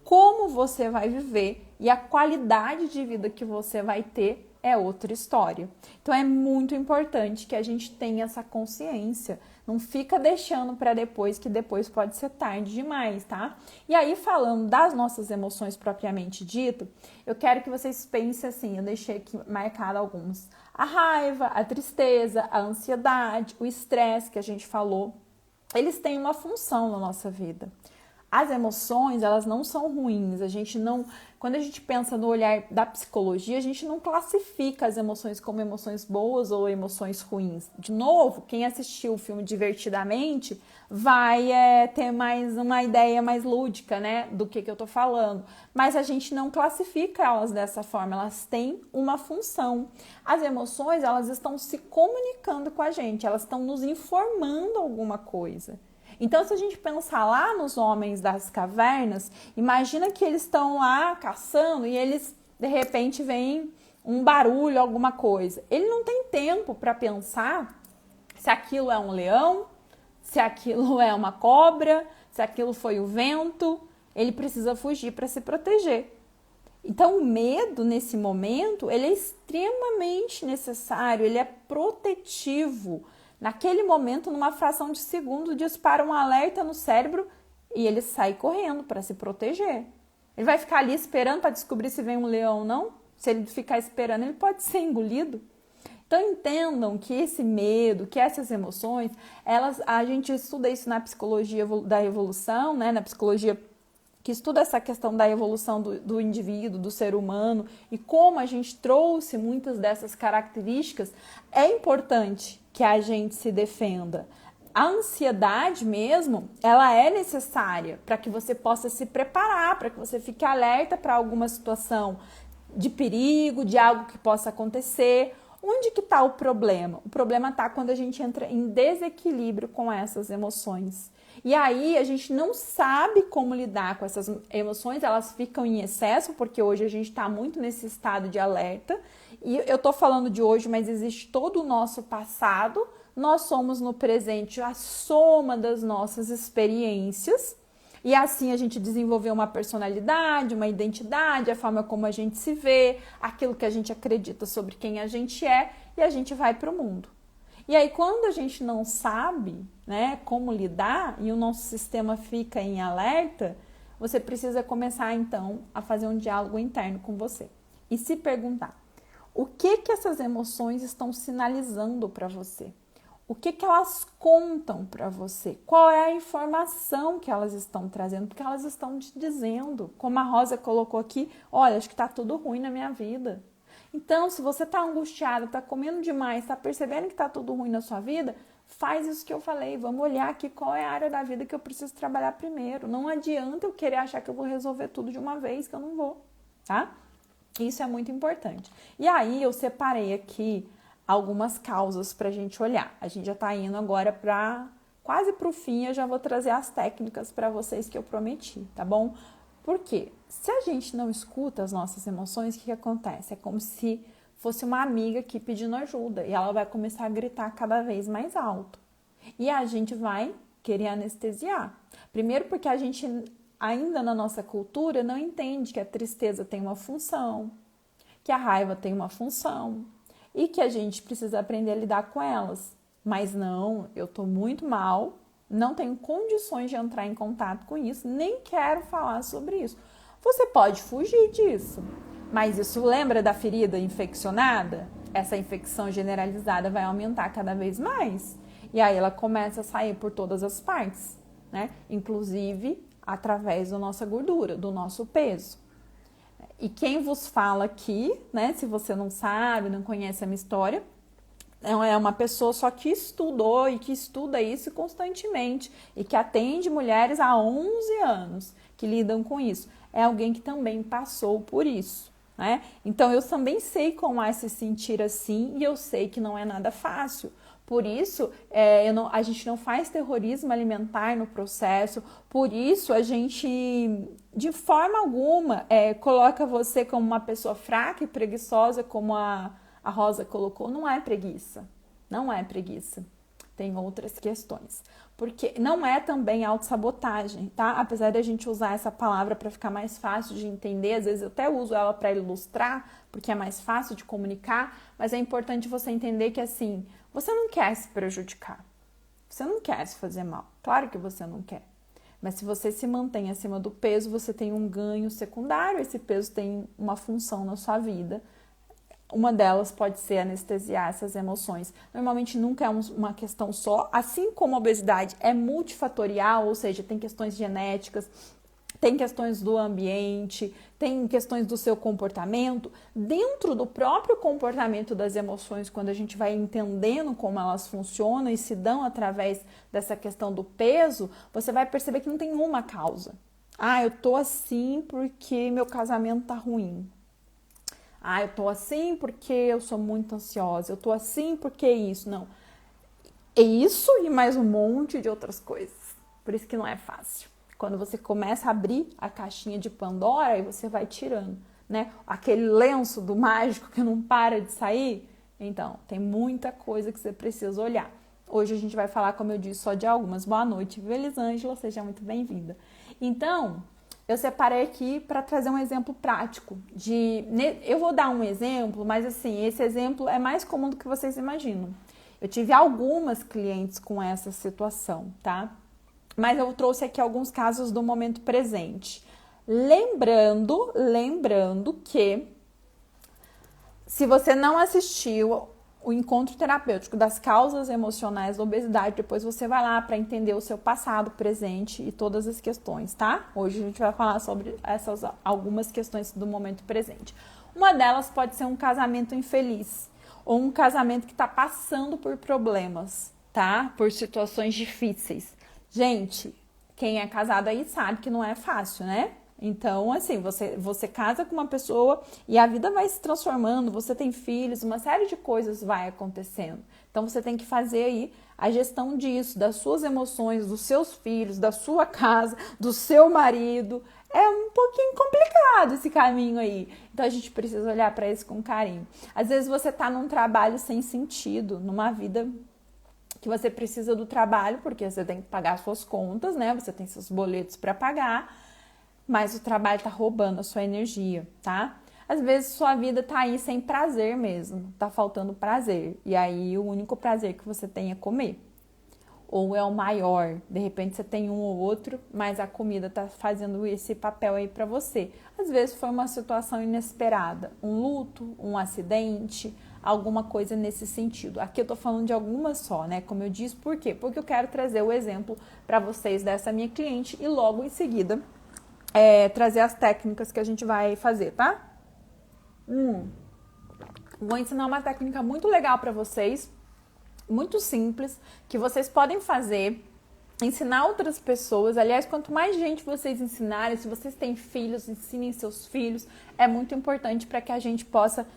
Como você vai viver e a qualidade de vida que você vai ter é outra história. Então é muito importante que a gente tenha essa consciência. Não fica deixando para depois, que depois pode ser tarde demais, tá? E aí, falando das nossas emoções propriamente dito, eu quero que vocês pensem assim, eu deixei aqui marcado alguns. A raiva, a tristeza, a ansiedade, o estresse que a gente falou, eles têm uma função na nossa vida. As emoções, elas não são ruins, quando a gente pensa no olhar da psicologia, a gente não classifica as emoções como emoções boas ou emoções ruins. De novo, quem assistiu o filme Divertidamente vai ter mais uma ideia mais lúdica, né, do que eu tô falando. Mas a gente não classifica elas dessa forma, elas têm uma função. As emoções, elas estão se comunicando com a gente, elas estão nos informando alguma coisa. Então, se a gente pensar lá nos homens das cavernas, imagina que eles estão lá caçando e eles, de repente, vem um barulho, alguma coisa. Ele não tem tempo para pensar se aquilo é um leão, se aquilo é uma cobra, se aquilo foi o vento. Ele precisa fugir para se proteger. Então, o medo, nesse momento, ele é extremamente necessário, ele é protetivo. Naquele momento, numa fração de segundo, dispara um alerta no cérebro e ele sai correndo para se proteger. Ele vai ficar ali esperando para descobrir se vem um leão ou não? Se ele ficar esperando, ele pode ser engolido. Então, entendam que esse medo, que essas emoções, a gente estuda isso na psicologia da evolução, né? Na psicologia que estuda essa questão da evolução do indivíduo, do ser humano, e como a gente trouxe muitas dessas características. É importante que a gente se defenda. A ansiedade mesmo, ela é necessária para que você possa se preparar, para que você fique alerta para alguma situação de perigo, de algo que possa acontecer. Onde que está o problema? O problema está quando a gente entra em desequilíbrio com essas emoções. E aí a gente não sabe como lidar com essas emoções, elas ficam em excesso, porque hoje a gente está muito nesse estado de alerta. E eu tô falando de hoje, mas existe todo o nosso passado. Nós somos no presente a soma das nossas experiências. E assim a gente desenvolveu uma personalidade, uma identidade, a forma como a gente se vê, aquilo que a gente acredita sobre quem a gente é, e a gente vai para o mundo. E aí, quando a gente não sabe, né, como lidar e o nosso sistema fica em alerta, você precisa começar, então, a fazer um diálogo interno com você e se perguntar: o que que essas emoções estão sinalizando para você? O que que elas contam para você? Qual é a informação que elas estão trazendo? Porque elas estão te dizendo, como a Rosa colocou aqui, olha, acho que tá tudo ruim na minha vida. Então, se você tá angustiado, tá comendo demais, tá percebendo que tá tudo ruim na sua vida, faz isso que eu falei. Vamos olhar aqui qual é a área da vida que eu preciso trabalhar primeiro. Não adianta eu querer achar que eu vou resolver tudo de uma vez, que eu não vou, tá? Isso é muito importante. E aí, eu separei aqui algumas causas para a gente olhar. A gente já está indo agora para quase para o fim, eu já vou trazer as técnicas para vocês que eu prometi, tá bom? Por quê? Se a gente não escuta as nossas emoções, o que acontece? É como se fosse uma amiga aqui pedindo ajuda e ela vai começar a gritar cada vez mais alto. E a gente vai querer anestesiar. Primeiro porque a gente ainda na nossa cultura não entende que a tristeza tem uma função, que a raiva tem uma função, e que a gente precisa aprender a lidar com elas. Mas não, eu tô muito mal, não tenho condições de entrar em contato com isso, nem quero falar sobre isso. Você pode fugir disso, mas isso lembra da ferida infeccionada? Essa infecção generalizada vai aumentar cada vez mais. E aí ela começa a sair por todas as partes, né? Inclusive através da nossa gordura, do nosso peso. E quem vos fala aqui, né, se você não sabe, não conhece a minha história, é uma pessoa só que estudou e que estuda isso constantemente e que atende mulheres há 11 anos que lidam com isso. É alguém que também passou por isso, né? Então eu também sei como é se sentir assim e eu sei que não é nada fácil. Por isso, a gente não faz terrorismo alimentar no processo, por isso a gente, de forma alguma, coloca você como uma pessoa fraca e preguiçosa, como a Rosa colocou. Não é preguiça, não é preguiça. Tem outras questões. Porque não é também autossabotagem, tá? Apesar de a gente usar essa palavra para ficar mais fácil de entender, às vezes eu até uso ela para ilustrar, porque é mais fácil de comunicar, mas é importante você entender que, assim, você não quer se prejudicar, você não quer se fazer mal, claro que você não quer. Mas se você se mantém acima do peso, você tem um ganho secundário, esse peso tem uma função na sua vida. Uma delas pode ser anestesiar essas emoções. Normalmente nunca é uma questão só, assim como a obesidade é multifatorial, ou seja, tem questões genéticas, tem questões do ambiente, tem questões do seu comportamento. Dentro do próprio comportamento das emoções, quando a gente vai entendendo como elas funcionam e se dão através dessa questão do peso, você vai perceber que não tem uma causa. Ah, eu tô assim porque meu casamento tá ruim. Ah, eu tô assim porque eu sou muito ansiosa. Eu tô assim porque isso. Não. É isso e mais um monte de outras coisas. Por isso que não é fácil. Quando você começa a abrir a caixinha de Pandora, aí você vai tirando, né? Aquele lenço do mágico que não para de sair. Então, tem muita coisa que você precisa olhar. Hoje a gente vai falar, como eu disse, só de algumas. Boa noite, viu, Elisângela? Seja muito bem-vinda. Então, eu separei aqui para trazer um exemplo prático. Eu vou dar um exemplo, mas assim, esse exemplo é mais comum do que vocês imaginam. Eu tive algumas clientes com essa situação, tá? Mas eu trouxe aqui alguns casos do momento presente. Lembrando que se você não assistiu o encontro terapêutico das causas emocionais da obesidade, depois você vai lá para entender o seu passado, presente e todas as questões, tá? Hoje a gente vai falar sobre essas algumas questões do momento presente. Uma delas pode ser um casamento infeliz ou um casamento que está passando por problemas, tá? Por situações difíceis. Gente, quem é casado aí sabe que não é fácil, né? Então, assim, você casa com uma pessoa e a vida vai se transformando, você tem filhos, uma série de coisas vai acontecendo. Então, você tem que fazer aí a gestão disso, das suas emoções, dos seus filhos, da sua casa, do seu marido. É um pouquinho complicado esse caminho aí. Então, a gente precisa olhar para isso com carinho. Às vezes, você tá num trabalho sem sentido, numa vida que você precisa do trabalho, porque você tem que pagar suas contas, né? Você tem seus boletos para pagar, mas o trabalho tá roubando a sua energia, tá? Às vezes sua vida tá aí sem prazer mesmo, tá faltando prazer. E aí o único prazer que você tem é comer. Ou é o maior, de repente você tem um ou outro, mas a comida tá fazendo esse papel aí pra você. Às vezes foi uma situação inesperada, um luto, um acidente, alguma coisa nesse sentido. Aqui eu tô falando de algumas só, né? Como eu disse, por quê? Porque eu quero trazer o exemplo para vocês dessa minha cliente e logo em seguida trazer as técnicas que a gente vai fazer, tá? Vou ensinar uma técnica muito legal para vocês, muito simples, que vocês podem fazer, ensinar outras pessoas. Aliás, quanto mais gente vocês ensinarem, se vocês têm filhos, ensinem seus filhos, é muito importante para que a gente possa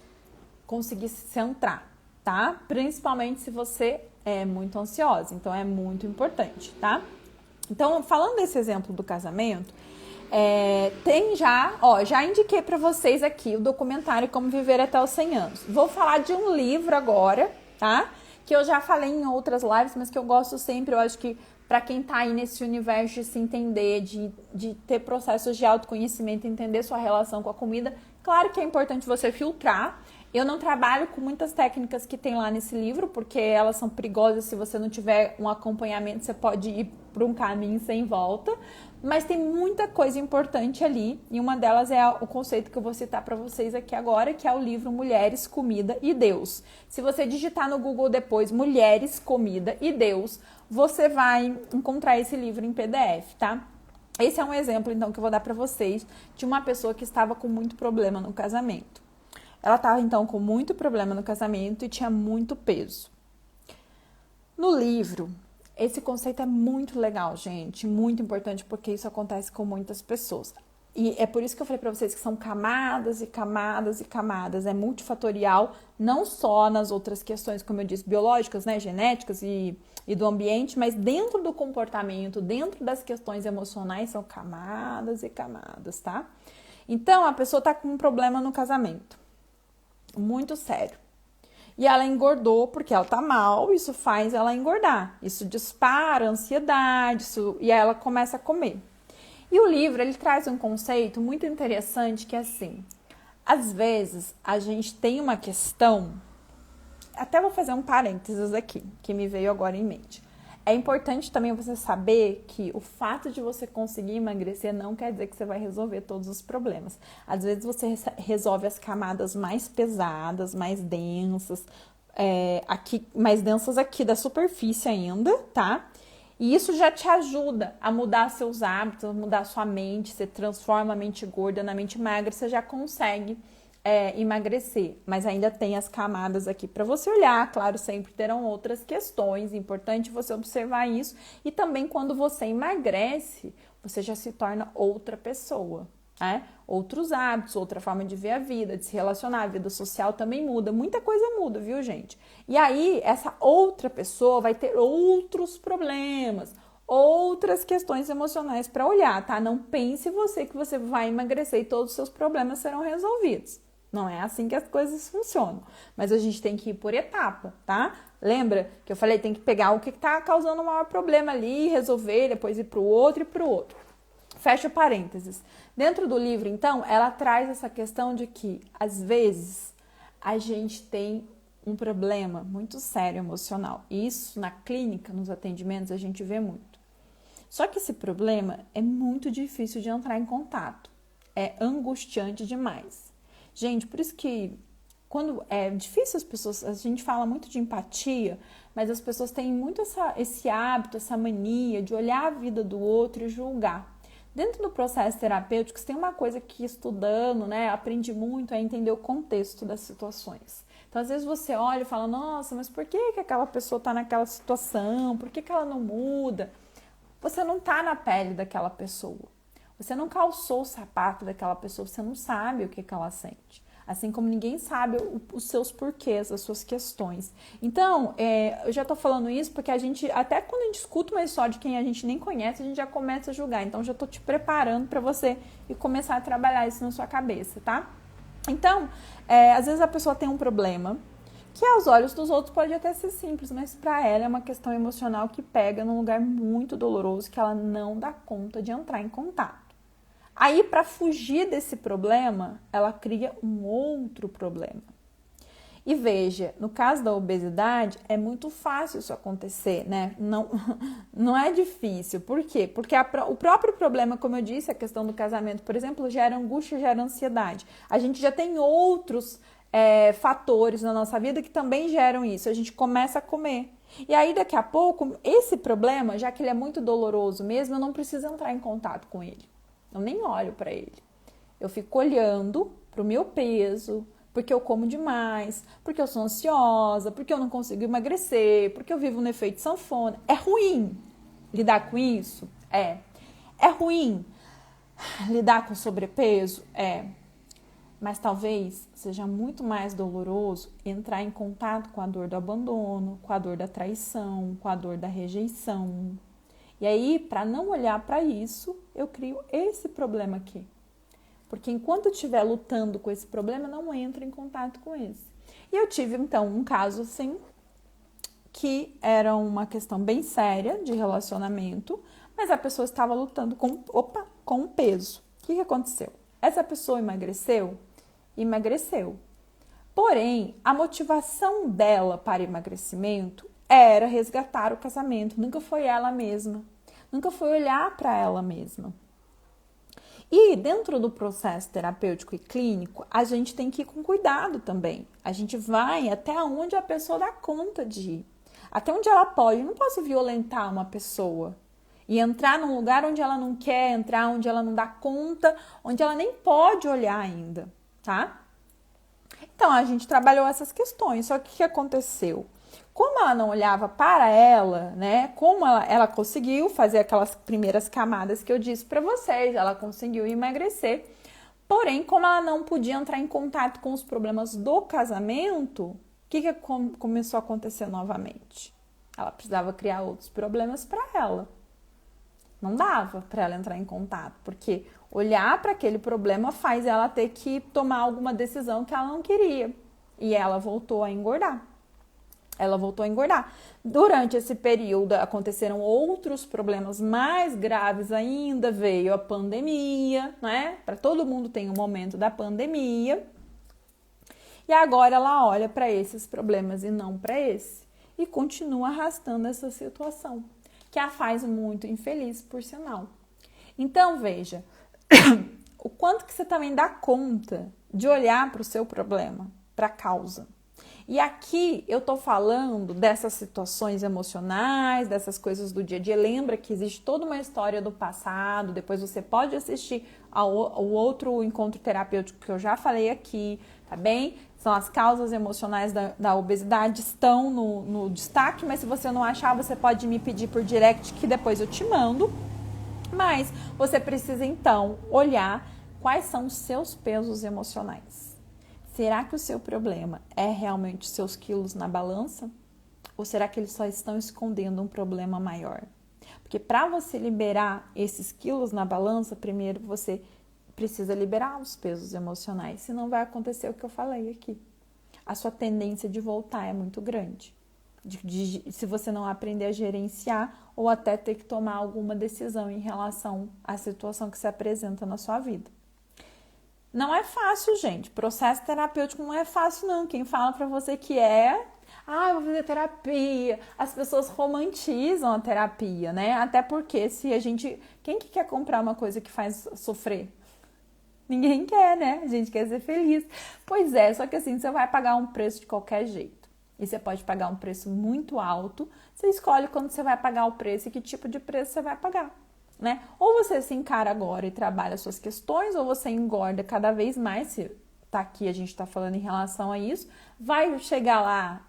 conseguir se centrar, tá? Principalmente se você é muito ansiosa, então é muito importante, tá? Então, falando desse exemplo do casamento, já indiquei para vocês aqui o documentário Como Viver até os 100 anos. Vou falar de um livro agora, tá? Que eu já falei em outras lives, mas que eu gosto sempre. Eu acho que para quem tá aí nesse universo de se entender, de ter processos de autoconhecimento, entender sua relação com a comida, claro que é importante você filtrar. Eu não trabalho com muitas técnicas que tem lá nesse livro, porque elas são perigosas. Se você não tiver um acompanhamento, você pode ir por um caminho sem volta. Mas tem muita coisa importante ali, e uma delas é o conceito que eu vou citar para vocês aqui agora, que é o livro Mulheres, Comida e Deus. Se você digitar no Google depois Mulheres, Comida e Deus, você vai encontrar esse livro em PDF, tá? Esse é um exemplo, então, que eu vou dar para vocês de uma pessoa que estava com muito problema no casamento. Ela estava, então, com muito problema no casamento e tinha muito peso. No livro, esse conceito é muito legal, gente, muito importante, porque isso acontece com muitas pessoas. E é por isso que eu falei para vocês que são camadas e camadas e camadas, é multifatorial, não só nas outras questões, como eu disse, biológicas, né, genéticas e do ambiente, mas dentro do comportamento, dentro das questões emocionais, são camadas e camadas, tá? Então, a pessoa tá com um problema no casamento, muito sério. E ela engordou porque ela tá mal, isso faz ela engordar. Isso dispara a ansiedade, e aí ela começa a comer. E o livro, ele traz um conceito muito interessante que é assim, às vezes a gente tem uma questão, até vou fazer um parênteses aqui, que me veio agora em mente. É importante também você saber que o fato de você conseguir emagrecer não quer dizer que você vai resolver todos os problemas. Às vezes você resolve as camadas mais pesadas, mais densas, mais densas aqui da superfície ainda, tá? E isso já te ajuda a mudar seus hábitos, a mudar sua mente, você transforma a mente gorda na mente magra, você já consegue emagrecer, mas ainda tem as camadas aqui para você olhar. Claro, sempre terão outras questões, é importante você observar isso. E também quando você emagrece, você já se torna outra pessoa, né? Outros hábitos, outra forma de ver a vida, de se relacionar, a vida social também muda, muita coisa muda, viu, gente? E aí, essa outra pessoa vai ter outros problemas, outras questões emocionais para olhar, tá? Não pense você que você vai emagrecer e todos os seus problemas serão resolvidos. Não é assim que as coisas funcionam. Mas a gente tem que ir por etapa, tá? Lembra que eu falei, tem que pegar o que está causando o maior problema ali, resolver, depois ir para o outro e para o outro. Fecha parênteses. Dentro do livro, então, ela traz essa questão de que, às vezes, a gente tem um problema muito sério emocional. E isso, na clínica, nos atendimentos, a gente vê muito. Só que esse problema é muito difícil de entrar em contato. É angustiante demais. Gente, por isso que quando é difícil as pessoas, a gente fala muito de empatia, mas as pessoas têm muito esse hábito, essa mania de olhar a vida do outro e julgar. Dentro do processo terapêutico, tem uma coisa que estudando, né, aprendi muito é entender o contexto das situações. Então, às vezes você olha e fala, nossa, mas por que aquela pessoa está naquela situação? Por que ela não muda? Você não está na pele daquela pessoa. Você não calçou o sapato daquela pessoa, você não sabe o que ela sente. Assim como ninguém sabe os seus porquês, as suas questões. Então, eu já tô falando isso porque a gente, até quando a gente escuta uma história de quem a gente nem conhece, a gente já começa a julgar. Então, já tô te preparando para você e começar a trabalhar isso na sua cabeça, tá? Então, às vezes a pessoa tem um problema que aos olhos dos outros pode até ser simples, mas para ela é uma questão emocional que pega num lugar muito doloroso que ela não dá conta de entrar em contato. Aí, para fugir desse problema, ela cria um outro problema. E veja, no caso da obesidade, é muito fácil isso acontecer, né? Não é difícil. Por quê? Porque o próprio problema, como eu disse, a questão do casamento, por exemplo, gera angústia, gera ansiedade. A gente já tem outros fatores na nossa vida que também geram isso. A gente começa a comer. E aí, daqui a pouco, esse problema, já que ele é muito doloroso mesmo, eu não preciso entrar em contato com ele. Eu nem olho para ele. Eu fico olhando para o meu peso, porque eu como demais, porque eu sou ansiosa, porque eu não consigo emagrecer, porque eu vivo no efeito sanfona. É ruim lidar com isso? É. É ruim lidar com sobrepeso? É. Mas talvez seja muito mais doloroso entrar em contato com a dor do abandono, com a dor da traição, com a dor da rejeição. E aí, para não olhar para isso, eu crio esse problema aqui. Porque enquanto eu estiver lutando com esse problema, eu não entro em contato com esse. E eu tive, então, um caso assim, que era uma questão bem séria de relacionamento, mas a pessoa estava lutando com o peso. O que aconteceu? Essa pessoa emagreceu? Emagreceu. Porém, a motivação dela para emagrecimento era resgatar o casamento. Nunca foi ela mesma. Nunca foi olhar para ela mesma. E dentro do processo terapêutico e clínico, a gente tem que ir com cuidado também. A gente vai até onde a pessoa dá conta de ir. Até onde ela pode. Eu não posso violentar uma pessoa e entrar num lugar onde ela não quer entrar, onde ela não dá conta, onde ela nem pode olhar ainda, tá? Então, a gente trabalhou essas questões. Só que o que aconteceu? Como ela não olhava para ela, né? Como ela conseguiu fazer aquelas primeiras camadas que eu disse para vocês, ela conseguiu emagrecer. Porém, como ela não podia entrar em contato com os problemas do casamento, o que começou a acontecer novamente? Ela precisava criar outros problemas para ela. Não dava para ela entrar em contato, porque olhar para aquele problema faz ela ter que tomar alguma decisão que ela não queria. E ela voltou a engordar. Durante esse período aconteceram outros problemas mais graves ainda, veio a pandemia, né? Para todo mundo tem um momento da pandemia. E agora ela olha para esses problemas e não para esse. E continua arrastando essa situação, que a faz muito infeliz, por sinal. Então, veja, o quanto que você também dá conta de olhar para o seu problema, para a causa. E aqui eu tô falando dessas situações emocionais, dessas coisas do dia a dia. Lembra que existe toda uma história do passado, depois você pode assistir ao outro encontro terapêutico que eu já falei aqui, tá bem? São as causas emocionais da obesidade, estão no destaque, mas se você não achar, você pode me pedir por direct que depois eu te mando. Mas você precisa então olhar quais são os seus pesos emocionais. Será que o seu problema é realmente os seus quilos na balança? Ou será que eles só estão escondendo um problema maior? Porque para você liberar esses quilos na balança, primeiro você precisa liberar os pesos emocionais, senão vai acontecer o que eu falei aqui. A sua tendência de voltar é muito grande. Se você não aprender a gerenciar ou até ter que tomar alguma decisão em relação à situação que se apresenta na sua vida. Não é fácil, gente. Processo terapêutico não é fácil, não. Quem fala pra você que eu vou fazer terapia. As pessoas romantizam a terapia, né? Até porque quem que quer comprar uma coisa que faz sofrer? Ninguém quer, né? A gente quer ser feliz. Pois é, só que assim, você vai pagar um preço de qualquer jeito. E você pode pagar um preço muito alto. Você escolhe quando você vai pagar o preço e que tipo de preço você vai pagar. Né? Ou você se encara agora e trabalha suas questões, ou você engorda cada vez mais, se tá aqui a gente está falando em relação a isso, vai chegar lá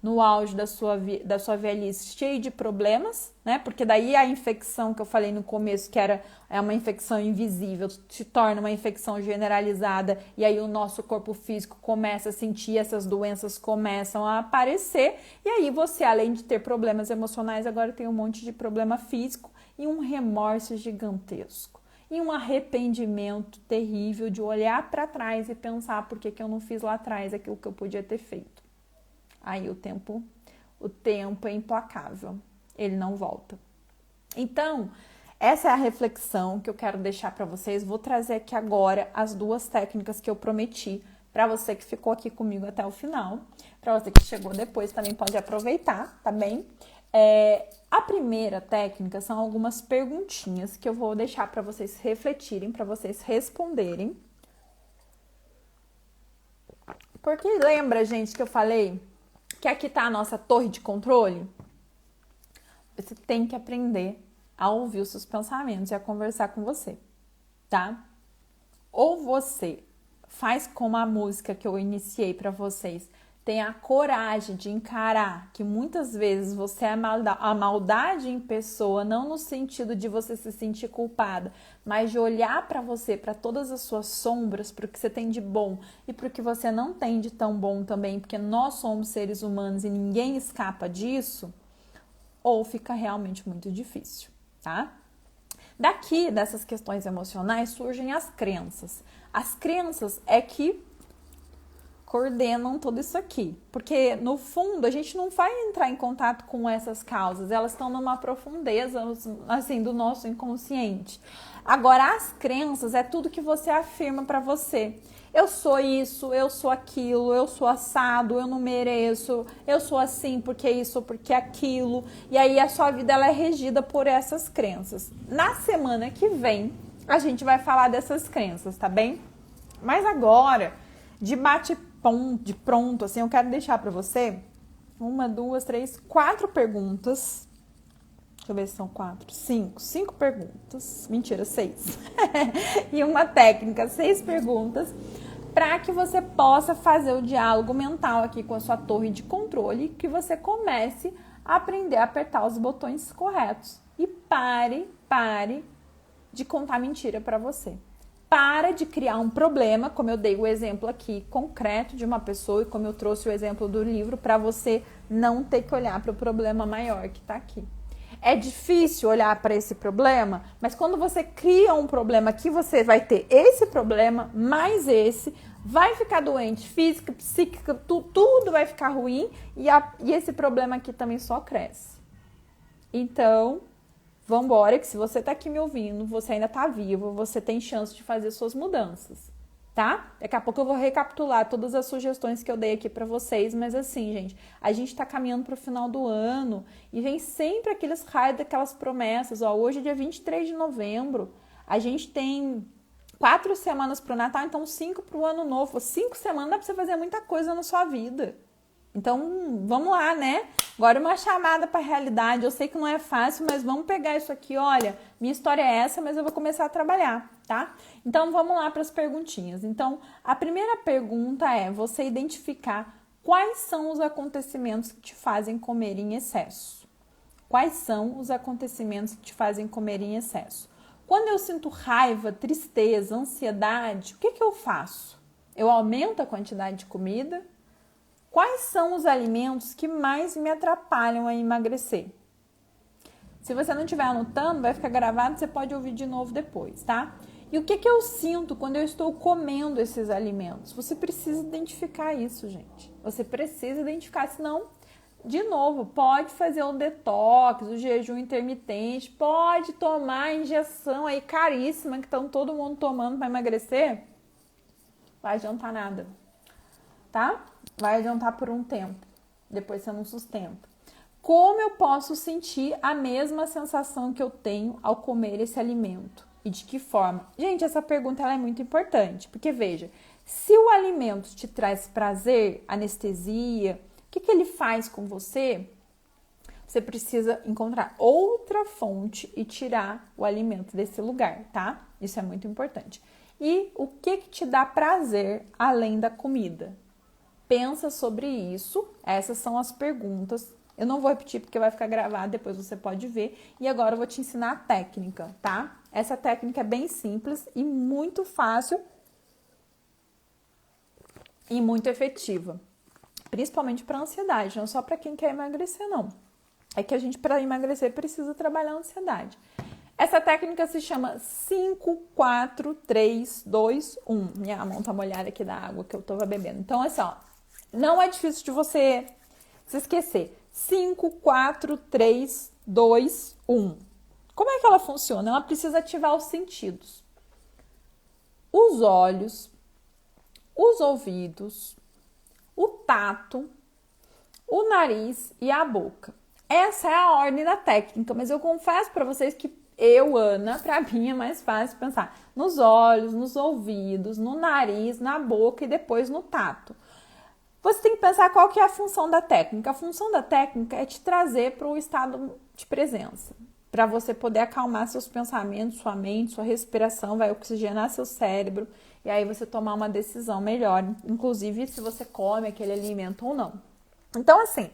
no auge da sua velhice cheio de problemas, né? Porque daí a infecção que eu falei no começo, que é uma infecção invisível, se torna uma infecção generalizada, e aí o nosso corpo físico começa a sentir, essas doenças começam a aparecer, e aí você, além de ter problemas emocionais, agora tem um monte de problema físico, e um remorso gigantesco, e um arrependimento terrível de olhar para trás e pensar por que eu não fiz lá atrás aquilo que eu podia ter feito. Aí o tempo é implacável, ele não volta. Então, Essa é a reflexão que eu quero deixar para vocês. Vou trazer aqui agora as duas técnicas que eu prometi para você que ficou aqui comigo até o final. Para você que chegou depois também pode aproveitar, tá bem? A primeira técnica são algumas perguntinhas que eu vou deixar para vocês refletirem, para vocês responderem. Porque lembra, gente, que eu falei que aqui tá a nossa torre de controle? Você tem que aprender a ouvir os seus pensamentos e a conversar com você, tá? Ou você faz como a música que eu iniciei para vocês, tem a coragem de encarar que muitas vezes você é a maldade em pessoa, não no sentido de você se sentir culpada, mas de olhar para você, para todas as suas sombras, para o que você tem de bom e para o que você não tem de tão bom também, porque nós somos seres humanos e ninguém escapa disso, ou fica realmente muito difícil, tá? Daqui, dessas questões emocionais, surgem as crenças. As crenças é que coordenam tudo isso aqui, porque no fundo a gente não vai entrar em contato com essas causas, elas estão numa profundeza assim do nosso inconsciente. Agora as crenças é tudo que você afirma para você. Eu sou isso, eu sou aquilo, eu sou assado, eu não mereço, eu sou assim porque isso, porque aquilo. E aí a sua vida ela é regida por essas crenças. Na semana que vem a gente vai falar dessas crenças, tá bem? Mas agora, de pronto, assim, eu quero deixar para você 1, 2, 3, 4 perguntas. Deixa eu ver se são 4, 5 perguntas. Mentira, 6. E uma técnica, 6 perguntas, para que você possa fazer o diálogo mental aqui com a sua torre de controle, que você comece a aprender a apertar os botões corretos. E pare de contar mentira para você. Para de criar um problema, como eu dei o exemplo aqui concreto de uma pessoa e como eu trouxe o exemplo do livro, para você não ter que olhar para o problema maior que está aqui. É difícil olhar para esse problema, mas quando você cria um problema que você vai ter esse problema, mais esse, vai ficar doente, física, psíquica, tudo vai ficar ruim e esse problema aqui também só cresce. Então, vambora, que se você tá aqui me ouvindo, você ainda tá vivo, você tem chance de fazer suas mudanças, tá? Daqui a pouco eu vou recapitular todas as sugestões que eu dei aqui pra vocês, mas assim, gente, a gente tá caminhando pro final do ano e vem sempre aqueles raios daquelas promessas, ó, hoje é dia 23 de novembro, a gente tem 4 semanas pro Natal, então 5 pro Ano Novo, 5 semanas dá pra você fazer muita coisa na sua vida. Então, vamos lá, né? Agora uma chamada para a realidade. Eu sei que não é fácil, mas vamos pegar isso aqui. Olha, minha história é essa, mas eu vou começar a trabalhar, tá? Então, vamos lá para as perguntinhas. Então, a primeira pergunta é você identificar quais são os acontecimentos que te fazem comer em excesso. Quais são os acontecimentos que te fazem comer em excesso? Quando eu sinto raiva, tristeza, ansiedade, o que eu faço? Eu aumento a quantidade de comida? Quais são os alimentos que mais me atrapalham a emagrecer? Se você não estiver anotando, vai ficar gravado, você pode ouvir de novo depois, tá? E o que eu sinto quando eu estou comendo esses alimentos? Você precisa identificar isso, gente. Você precisa identificar, senão, de novo, pode fazer o detox, o jejum intermitente, pode tomar a injeção aí caríssima que estão todo mundo tomando para emagrecer. Vai adiantar nada, tá? Vai adiantar por um tempo, depois você não sustenta. Como eu posso sentir a mesma sensação que eu tenho ao comer esse alimento? E de que forma? Gente, essa pergunta ela é muito importante, porque veja, se o alimento te traz prazer, anestesia, o que ele faz com você? Você precisa encontrar outra fonte e tirar o alimento desse lugar, tá? Isso é muito importante. E o que te dá prazer além da comida? Pensa sobre isso, essas são as perguntas. Eu não vou repetir porque vai ficar gravado, depois você pode ver. E agora eu vou te ensinar a técnica, tá? Essa técnica é bem simples e muito fácil e muito efetiva. Principalmente para ansiedade, não só para quem quer emagrecer, não. É que a gente, para emagrecer, precisa trabalhar a ansiedade. Essa técnica se chama 5, 4, 3, 2, 1. Minha mão tá molhada aqui da água que eu tava bebendo. Então, assim, ó. Não é difícil de você se esquecer. 5, 4, 3, 2, 1. Como é que ela funciona? Ela precisa ativar os sentidos. Os olhos, os ouvidos, o tato, o nariz e a boca. Essa é a ordem da técnica, mas eu confesso para vocês que Ana, para mim é mais fácil pensar nos olhos, nos ouvidos, no nariz, na boca e depois no tato. Você tem que pensar qual que é a função da técnica. A função da técnica é te trazer para o estado de presença, para você poder acalmar seus pensamentos, sua mente, sua respiração, vai oxigenar seu cérebro e aí você tomar uma decisão melhor, inclusive se você come aquele alimento ou não. Então, assim,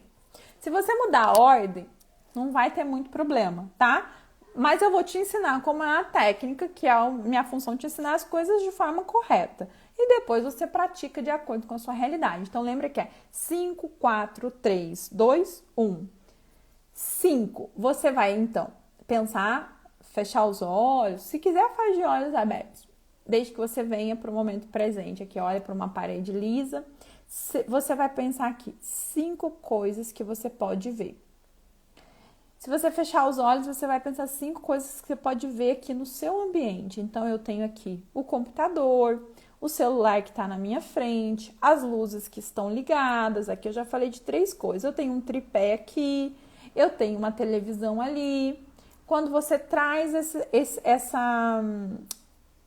se você mudar a ordem, não vai ter muito problema, tá? Mas eu vou te ensinar como é a técnica, que é a minha função, te ensinar as coisas de forma correta. E depois você pratica de acordo com a sua realidade. Então, lembra que é 5, 4, 3, 2, 1. 5. Você vai, então, pensar, fechar os olhos. Se quiser, faz de olhos abertos. Desde que você venha para o momento presente. Aqui, olha para uma parede lisa. Você vai pensar aqui 5 coisas que você pode ver. Se você fechar os olhos, você vai pensar 5 coisas que você pode ver aqui no seu ambiente. Então, eu tenho aqui o computador, o celular que está na minha frente, as luzes que estão ligadas. Aqui eu já falei de 3 coisas. Eu tenho um tripé aqui, eu tenho uma televisão ali. Quando você traz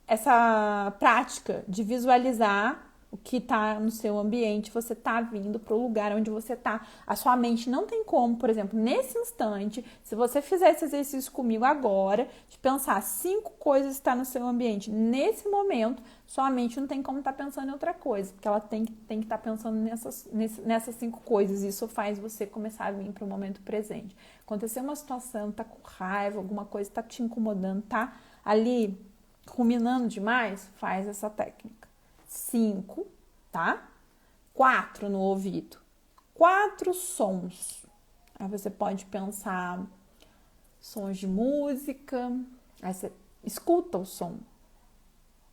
essa prática de visualizar o que está no seu ambiente, você está vindo para o lugar onde você está. A sua mente não tem como, por exemplo, nesse instante, se você fizer esse exercício comigo agora, de pensar 5 coisas que estão no seu ambiente, nesse momento, sua mente não tem como estar pensando em outra coisa, porque ela tem que estar pensando nessas 5 coisas. Isso faz você começar a vir para o momento presente. Aconteceu uma situação, tá com raiva, alguma coisa está te incomodando, tá ali ruminando demais, faz essa técnica. 5, tá? 4 no ouvido. 4 sons. Aí você pode pensar sons de música. Aí você escuta o som,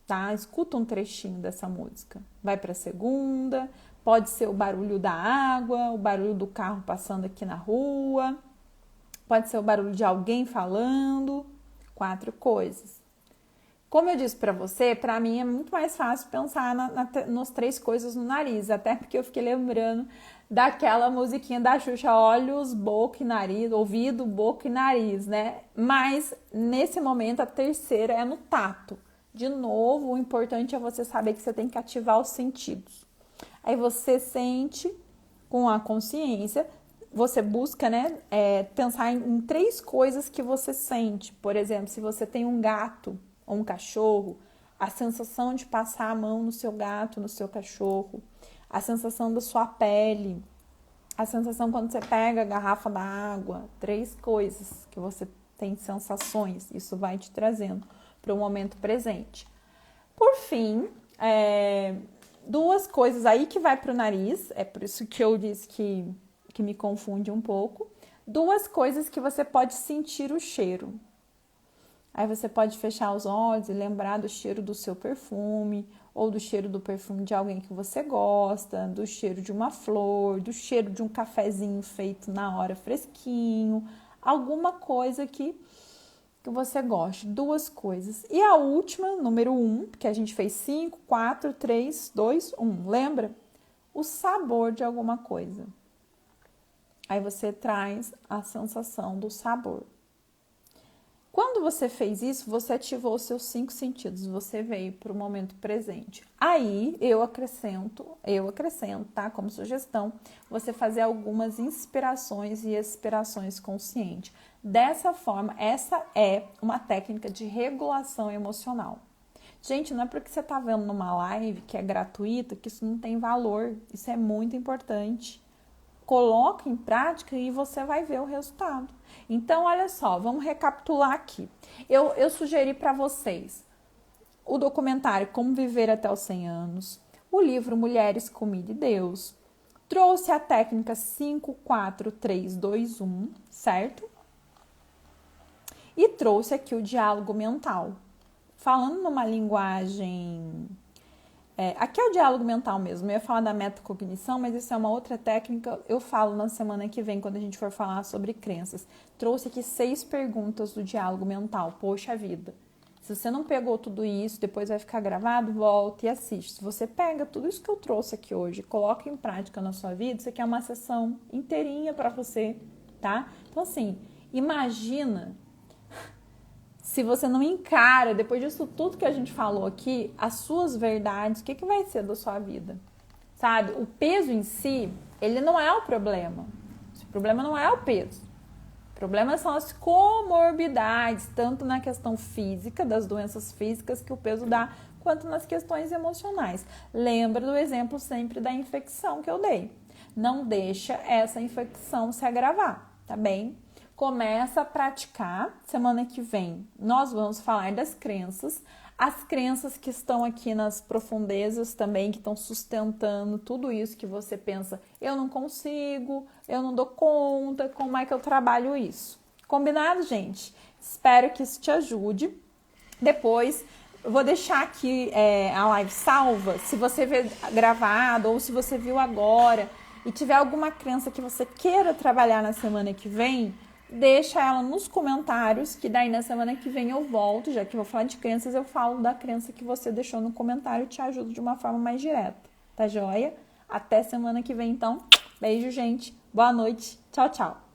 tá? Escuta um trechinho dessa música. Vai para a segunda. Pode ser o barulho da água, o barulho do carro passando aqui na rua. Pode ser o barulho de alguém falando. 4 coisas. Como eu disse para você, para mim é muito mais fácil pensar nas 3 coisas no nariz, até porque eu fiquei lembrando daquela musiquinha da Xuxa, olhos, boca e nariz, ouvido, boca e nariz, né? Mas nesse momento a terceira é no tato. De novo, o importante é você saber que você tem que ativar os sentidos. Aí você sente com a consciência, você busca, né, pensar em 3 coisas que você sente. Por exemplo, se você tem um gato ou um cachorro, a sensação de passar a mão no seu gato, no seu cachorro, a sensação da sua pele, a sensação quando você pega a garrafa da água, 3 coisas que você tem sensações, isso vai te trazendo para o momento presente. Por fim, 2 coisas aí que vai para o nariz, é por isso que eu disse que me confunde um pouco, 2 coisas que você pode sentir o cheiro. Aí você pode fechar os olhos e lembrar do cheiro do seu perfume, ou do cheiro do perfume de alguém que você gosta, do cheiro de uma flor, do cheiro de um cafezinho feito na hora fresquinho, alguma coisa que você goste. 2 coisas. E a última, número 1, que a gente fez 5, 4, 3, 2, 1. Lembra? O sabor de alguma coisa. Aí você traz a sensação do sabor. Quando você fez isso, você ativou os seus 5 sentidos, você veio para o momento presente. Aí, eu acrescento, tá? Como sugestão, você fazer algumas inspirações e expirações conscientes. Dessa forma, essa é uma técnica de regulação emocional. Gente, não é porque você está vendo numa live que é gratuita que isso não tem valor. Isso é muito importante. Coloque em prática e você vai ver o resultado. Então, olha só, vamos recapitular aqui. Eu sugeri para vocês o documentário Como Viver até os 100 anos, o livro Mulheres, Comida e Deus, trouxe a técnica 5, 4, 3, 2, 1, certo? E trouxe aqui o diálogo mental, falando numa linguagem Aqui é o diálogo mental mesmo. Eu ia falar da metacognição, mas isso é uma outra técnica. Eu falo na semana que vem, quando a gente for falar sobre crenças. Trouxe aqui 6 perguntas do diálogo mental. Poxa vida. Se você não pegou tudo isso, depois vai ficar gravado, volta e assiste. Se você pega tudo isso que eu trouxe aqui hoje e coloca em prática na sua vida, isso aqui é uma sessão inteirinha para você, tá? Então, assim, imagina se você não encara, depois disso tudo que a gente falou aqui, as suas verdades, o que vai ser da sua vida? Sabe? O peso em si, ele não é o problema. O problema não é o peso. O problema são as comorbidades, tanto na questão física, das doenças físicas que o peso dá, quanto nas questões emocionais. Lembra do exemplo sempre da infecção que eu dei. Não deixa essa infecção se agravar, tá bem? Começa a praticar. Semana que vem nós vamos falar das crenças. As crenças que estão aqui nas profundezas também, que estão sustentando tudo isso que você pensa, eu não consigo, eu não dou conta, como é que eu trabalho isso? Combinado, gente? Espero que isso te ajude. Depois, eu vou deixar aqui a live salva, se você vê gravado ou se você viu agora e tiver alguma crença que você queira trabalhar na semana que vem, deixa ela nos comentários, que daí na semana que vem eu volto, já que eu vou falar de crenças, eu falo da crença que você deixou no comentário e te ajudo de uma forma mais direta, tá joia? Até semana que vem, então. Beijo, gente. Boa noite. Tchau, tchau.